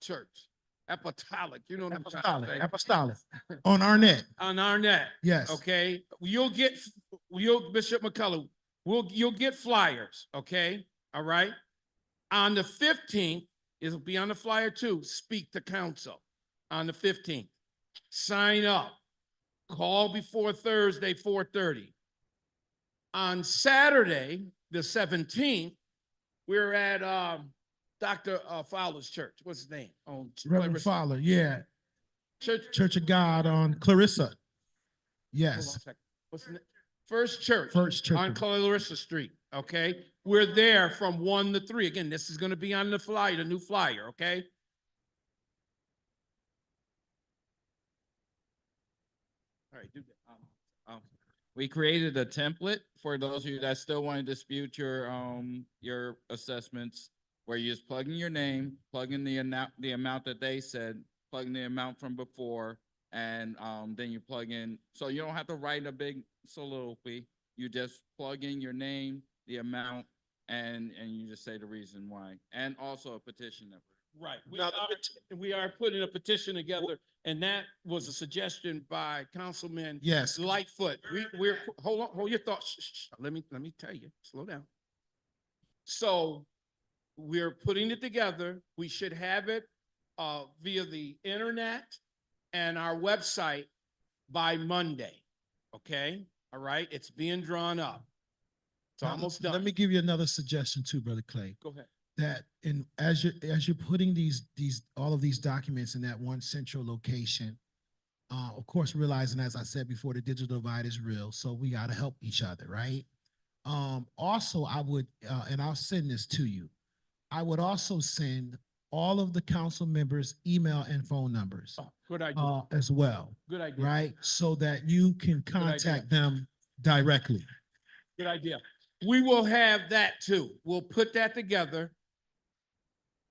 [SPEAKER 2] Church. Apostolic, you know what I'm trying to say?
[SPEAKER 1] Apostolic. On Arnett.
[SPEAKER 2] On Arnett.
[SPEAKER 1] Yes.
[SPEAKER 2] Okay. Bishop McCullough, you'll get flyers, okay? All right. On the 15th, it'll be on the flyer too, speak to council on the 15th. Sign up. Call before Thursday, 4:30. On Saturday, the 17th, we're at Dr. Fowler's church. What's his name?
[SPEAKER 1] Reverend Fowler, yeah. Church of God on Clarissa. Yes.
[SPEAKER 2] What's the name? First Church on
[SPEAKER 1] Church.
[SPEAKER 2] Clarissa Street, okay? We're there from 1 to 3. Again, this is going to be on the flyer, the new flyer, okay? All right, do that.
[SPEAKER 8] We created a template for those of you that still want to dispute your assessments, where you just plug in your name, plug in the amount that they said, plug in the amount from before, and then you plug in. So you don't have to write a big soliloquy. You just plug in your name, the amount, and you just say the reason why, and also a petition number.
[SPEAKER 2] Right. We are putting a petition together, and that was a suggestion by Councilman Lightfoot. We're hold your thoughts. Shh. Let me tell you. Slow down. So we're putting it together. We should have it via the internet and our website by Monday. Okay. All right. It's being drawn up. It's almost done.
[SPEAKER 1] Let me give you another suggestion too, Brother Clay.
[SPEAKER 2] Go ahead.
[SPEAKER 1] That as you're putting all of these documents in that one central location, of course, realizing, as I said before, the digital divide is real, so we got to help each other, right? Also, I would, and I'll send this to you. I would also send all of the council members' email and phone numbers.
[SPEAKER 2] Good idea.
[SPEAKER 1] As well.
[SPEAKER 2] Good idea.
[SPEAKER 1] Right, so that you can contact them directly.
[SPEAKER 2] Good idea. We will have that too. We'll put that together.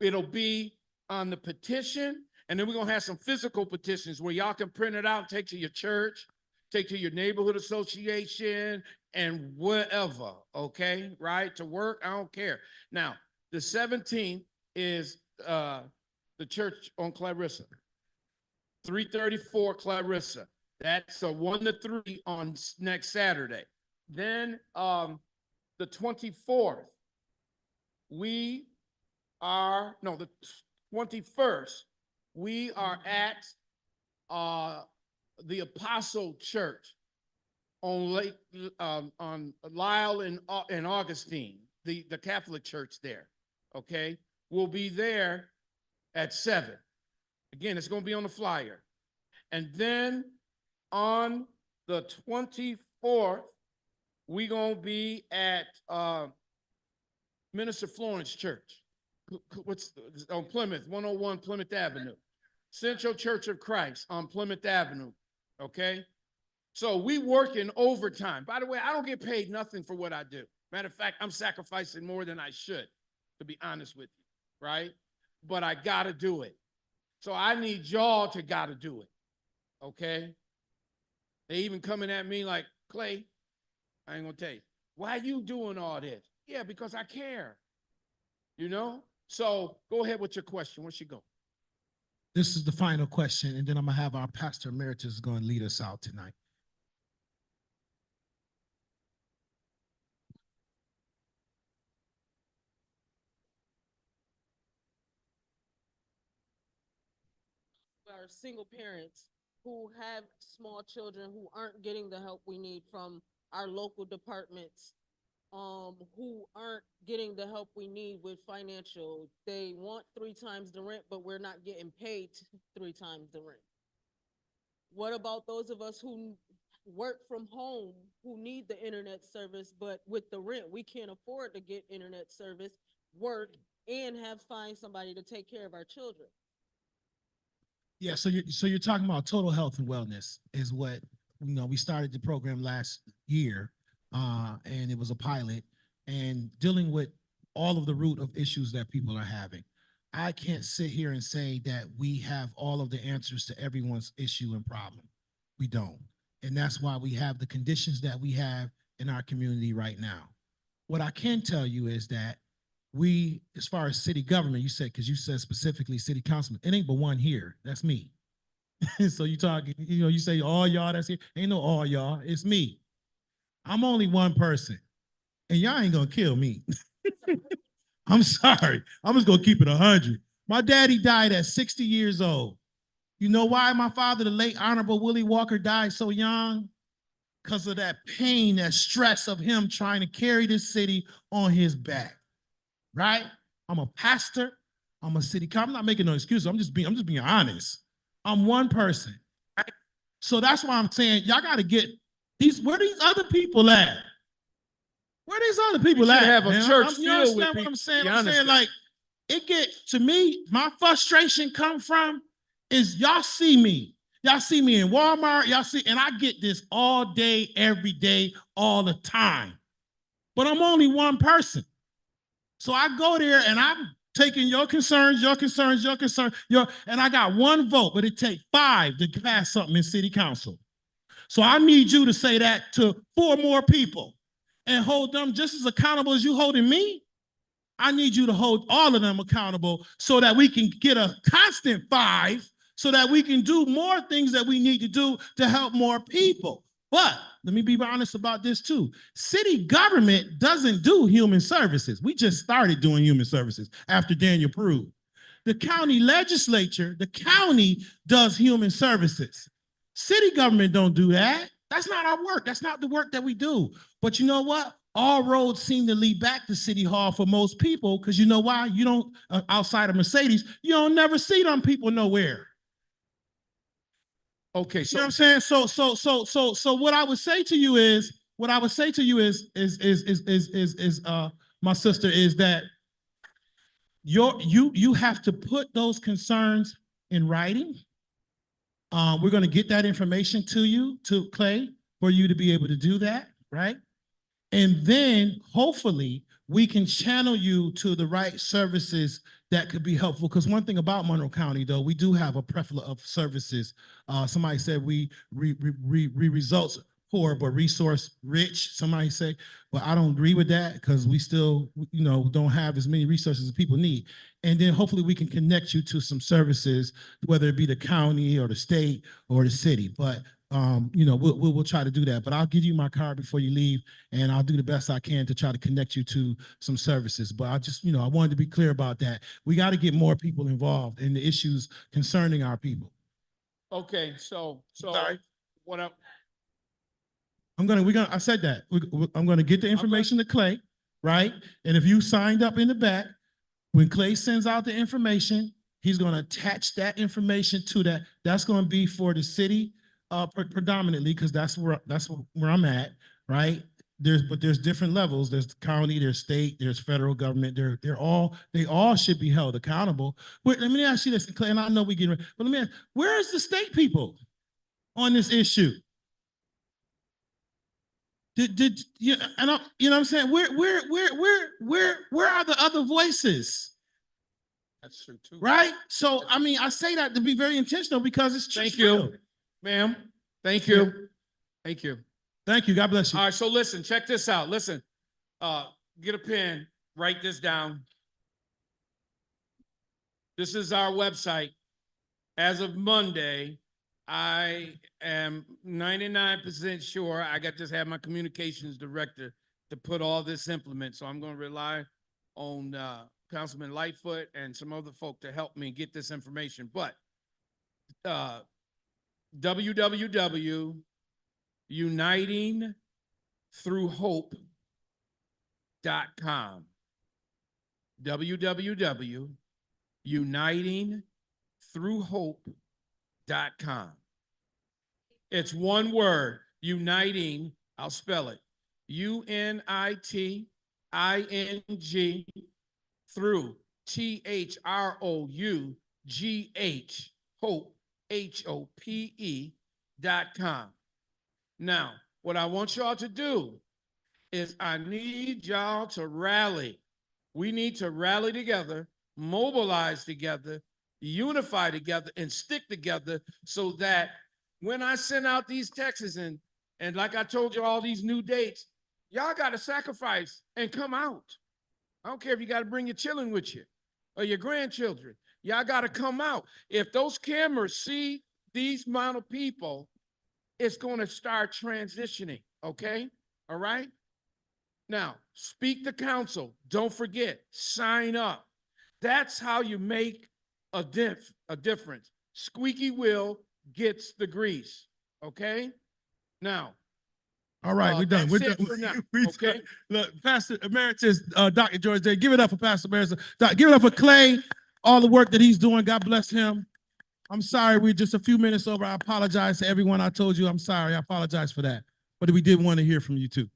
[SPEAKER 2] It'll be on the petition, and then we're gonna have some physical petitions where y'all can print it out, take to your church, take to your neighborhood association, and whatever, okay? Right? To work, I don't care. Now, the 17th is the church on Clarissa. 334 Clarissa. That's a 1 to 3 on next Saturday. Then, the 24th, the 21st, we are at, the Apostle Church on on Lyle and Augustine, the Catholic church there. Okay, we'll be there at 7. Again, it's going to be on the flyer. And then on the 24th, we're going to be at Minister Florence Church. What's on Plymouth, 101 Plymouth Avenue. Central Church of Christ on Plymouth Avenue. Okay? So we working overtime. By the way, I don't get paid nothing for what I do. Matter of fact, I'm sacrificing more than I should, to be honest with you, right? But I gotta do it. So I need y'all to gotta do it. Okay? They even coming at me like, Clay, I ain't gonna tell you, why you doing all this? Yeah, because I care. You know? So go ahead with your question. Where's she go?
[SPEAKER 1] This is the final question, and then I'm gonna have our pastor emeritus going to lead us out tonight.
[SPEAKER 3] Are single parents who have small children who aren't getting the help we need from our local departments, who aren't getting the help we need with financial. They want 3 times the rent, but we're not getting paid 3 times the rent. What about those of us who work from home, who need the internet service, but with the rent, we can't afford to get internet service, work, and find somebody to take care of our children?
[SPEAKER 1] Yeah, so you're talking about total health and wellness is what, we started the program last year, and it was a pilot, and dealing with all of the root of issues that people are having. I can't sit here and say that we have all of the answers to everyone's issue and problem. We don't. And that's why we have the conditions that we have in our community right now. What I can tell you is that we, as far as city government, because you said specifically city councilman, it ain't but one here. That's me. So you talking, you say all y'all that's here. Ain't no all y'all. It's me. I'm only one person, and y'all ain't gonna kill me. I'm sorry. I'm just gonna keep it 100. My daddy died at 60 years old. You know why my father, the late Honorable Willie Walker, died so young? Because of that pain, that stress of him trying to carry this city on his back. Right? I'm a pastor. I'm a city councilman. I'm not making no excuses. I'm just being honest. I'm one person. Right? So that's why I'm saying y'all got to get where these other people at? Where these other people at?
[SPEAKER 2] Have a
[SPEAKER 1] man?
[SPEAKER 2] church
[SPEAKER 1] You
[SPEAKER 2] filled
[SPEAKER 1] understand
[SPEAKER 2] with
[SPEAKER 1] what
[SPEAKER 2] people.
[SPEAKER 1] I'm saying?
[SPEAKER 2] Be
[SPEAKER 1] I'm saying
[SPEAKER 2] honest.
[SPEAKER 1] like it get to me. My frustration come from is y'all see me. Y'all see me in Walmart. Y'all see, and I get this all day, every day, all the time. But I'm only one person. So I go there and I'm taking your concerns, and I got one vote, but it takes 5 to pass something in city council. So I need you to say that to 4 more people and hold them just as accountable as you holding me. I need you to hold all of them accountable so that we can get a constant 5 so that we can do more things that we need to do to help more people. But let me be honest about this too. City government doesn't do human services. We just started doing human services after Daniel Prude. The county legislature, the county does human services. City government don't do that. That's not our work. That's not the work that we do. But you know what? All roads seem to lead back to City Hall for most people because you know why? You don't, outside of Mercedes, you don't never see them people nowhere.
[SPEAKER 2] Okay, so
[SPEAKER 1] you know what I'm saying? So what I would say to you is, my sister, is that you have to put those concerns in writing. We're going to get that information to you, to Clay, for you to be able to do that, right? And then hopefully we can channel you to the right services that could be helpful. Because one thing about Monroe County, though, we do have a plethora of services. Somebody said we results poor but resource rich. Somebody say, well, I don't agree with that because we still, don't have as many resources as people need. And then hopefully we can connect you to some services, whether it be the county or the state or the city. But we'll try to do that. But I'll give you my card before you leave, and I'll do the best I can to try to connect you to some services. But I just, I wanted to be clear about that. We got to get more people involved in the issues concerning our people.
[SPEAKER 2] Okay, so
[SPEAKER 1] Sorry.
[SPEAKER 2] what up?
[SPEAKER 1] I said that. I'm gonna get the information to Clay, right? And if you signed up in the back, when Clay sends out the information, he's gonna attach that information to that. That's gonna be for the city, predominantly, because that's where I'm at, right? There's different levels. There's the county, there's state, there's federal government. They all should be held accountable. Wait, let me ask you this, Clay, and I know we get, but let me ask, where is the state people on this issue? Did you know what I'm saying? Where are the other voices?
[SPEAKER 2] That's true too.
[SPEAKER 1] Right? So I mean, I say that to be very intentional because it's
[SPEAKER 2] Thank
[SPEAKER 1] true.
[SPEAKER 2] you, ma'am. Thank you. Thank you.
[SPEAKER 1] Thank you. God bless you.
[SPEAKER 2] All right, so listen, check this out. Listen, get a pen, write this down. This is our website. As of Monday, I am 99% sure I just have my communications director to put all this implement. So I'm going to rely on Councilman Lightfoot and some other folk to help me get this information. But www.unitingthroughhope.com. www.unitingthroughhope.com. It's one word, uniting, I'll spell it, UNITING, through, THROUGH, hope, HOPE.com. Now, what I want y'all to do is I need y'all to rally. We need to rally together, mobilize together, unify together, and stick together so that when I send out these texts and like I told you, all these new dates, y'all got to sacrifice and come out. I don't care if you got to bring your children with you or your grandchildren. Y'all got to come out. If those cameras see these amount of people, it's going to start transitioning, okay? All right? Now, speak to council. Don't forget, sign up. That's how you make a difference. Squeaky wheel gets the grease, okay? Now,
[SPEAKER 1] all right, we're done. We're done. Okay. Look, Pastor Emeritus, Dr. George Day, give it up for Pastor Emeritus. Give it up for Clay, all the work that he's doing. God bless him. I'm sorry, we're just a few minutes over. I apologize to everyone I told you. I'm sorry. I apologize for that. But we did want to hear from you too.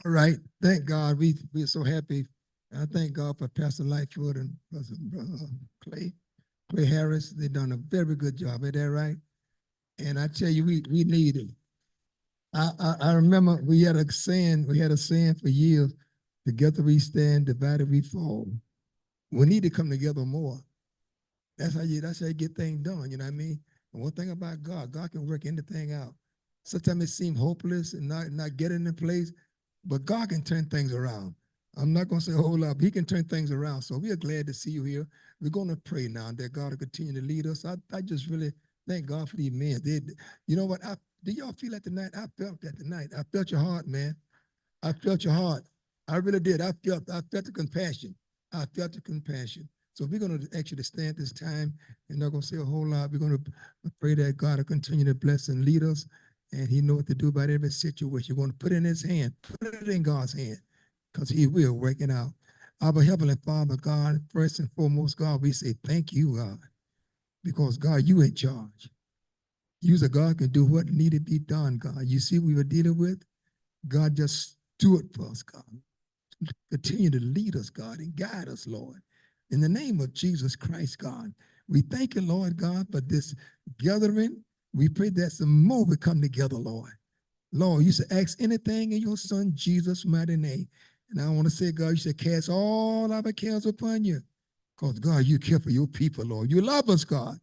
[SPEAKER 12] All right. Thank God. We're so happy. I thank God for Pastor Lightfoot and Pastor Clay Harris. They've done a very good job. Ain't that right? And I tell you, we need it. I remember we had a saying for years, together we stand, divided we fall. We need to come together more. That's how you get things done, you know what I mean? And one thing about God can work anything out. Sometimes it seems hopeless and not getting in place, but God can turn things around. I'm not going to say a whole lot, but he can turn things around. So we are glad to see you here. We're going to pray now that God will continue to lead us. I just really thank God for these men. You know what? Did y'all feel that tonight? I felt that tonight. I felt your heart, man. I felt your heart. I really did. I felt the compassion. I felt the compassion. So we're going to actually stand this time and not going to say a whole lot. We're going to pray that God will continue to bless and lead us, and he knows what to do about every situation. You're going to put it in his hand. Put it in God's hand, because he will work it out. Our Heavenly Father, God, first and foremost, God, we say thank you, God, because, God, you in charge. You as a God can do what needed to be done, God. You see what we were dealing with? God, just do it for us, God. Continue to lead us, God, and guide us, Lord. In the name of Jesus Christ, God, we thank you, Lord God, for this gathering. We pray that some more will come together, Lord. Lord, you should ask anything in your son Jesus' mighty name. And I want to say, God, you should cast all our cares upon you. Because, God, you care for your people, Lord. You love us, God.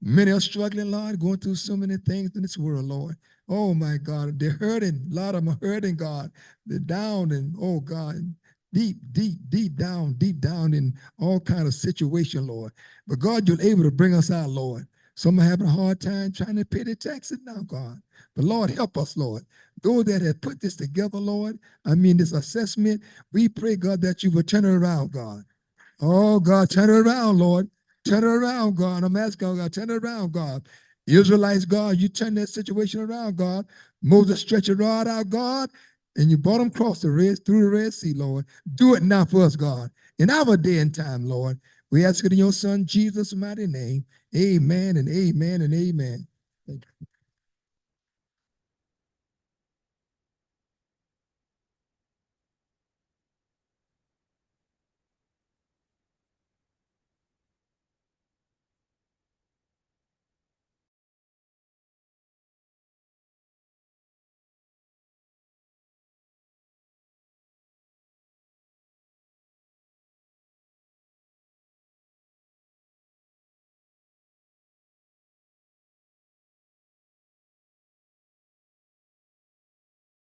[SPEAKER 12] Many are struggling, Lord, going through so many things in this world, Lord. Oh, my God, they're hurting. A lot of them are hurting, God. They're down and, oh, God, deep down in all kind of situation, Lord. But, God, you're able to bring us out, Lord. Some are having a hard time trying to pay their taxes now, God. But Lord, help us, Lord. Those that have put this together, Lord, this assessment, we pray, God, that you will turn it around, God. Oh, God, turn it around, Lord. Turn it around, God. I'm asking, God, turn it around, God. Israelites, God, you turn that situation around, God. Moses stretched a rod out, God, and you brought them across through the Red Sea, Lord. Do it now for us, God. In our day and time, Lord, we ask it in your Son, Jesus' mighty name. Amen and amen and amen. Thank you.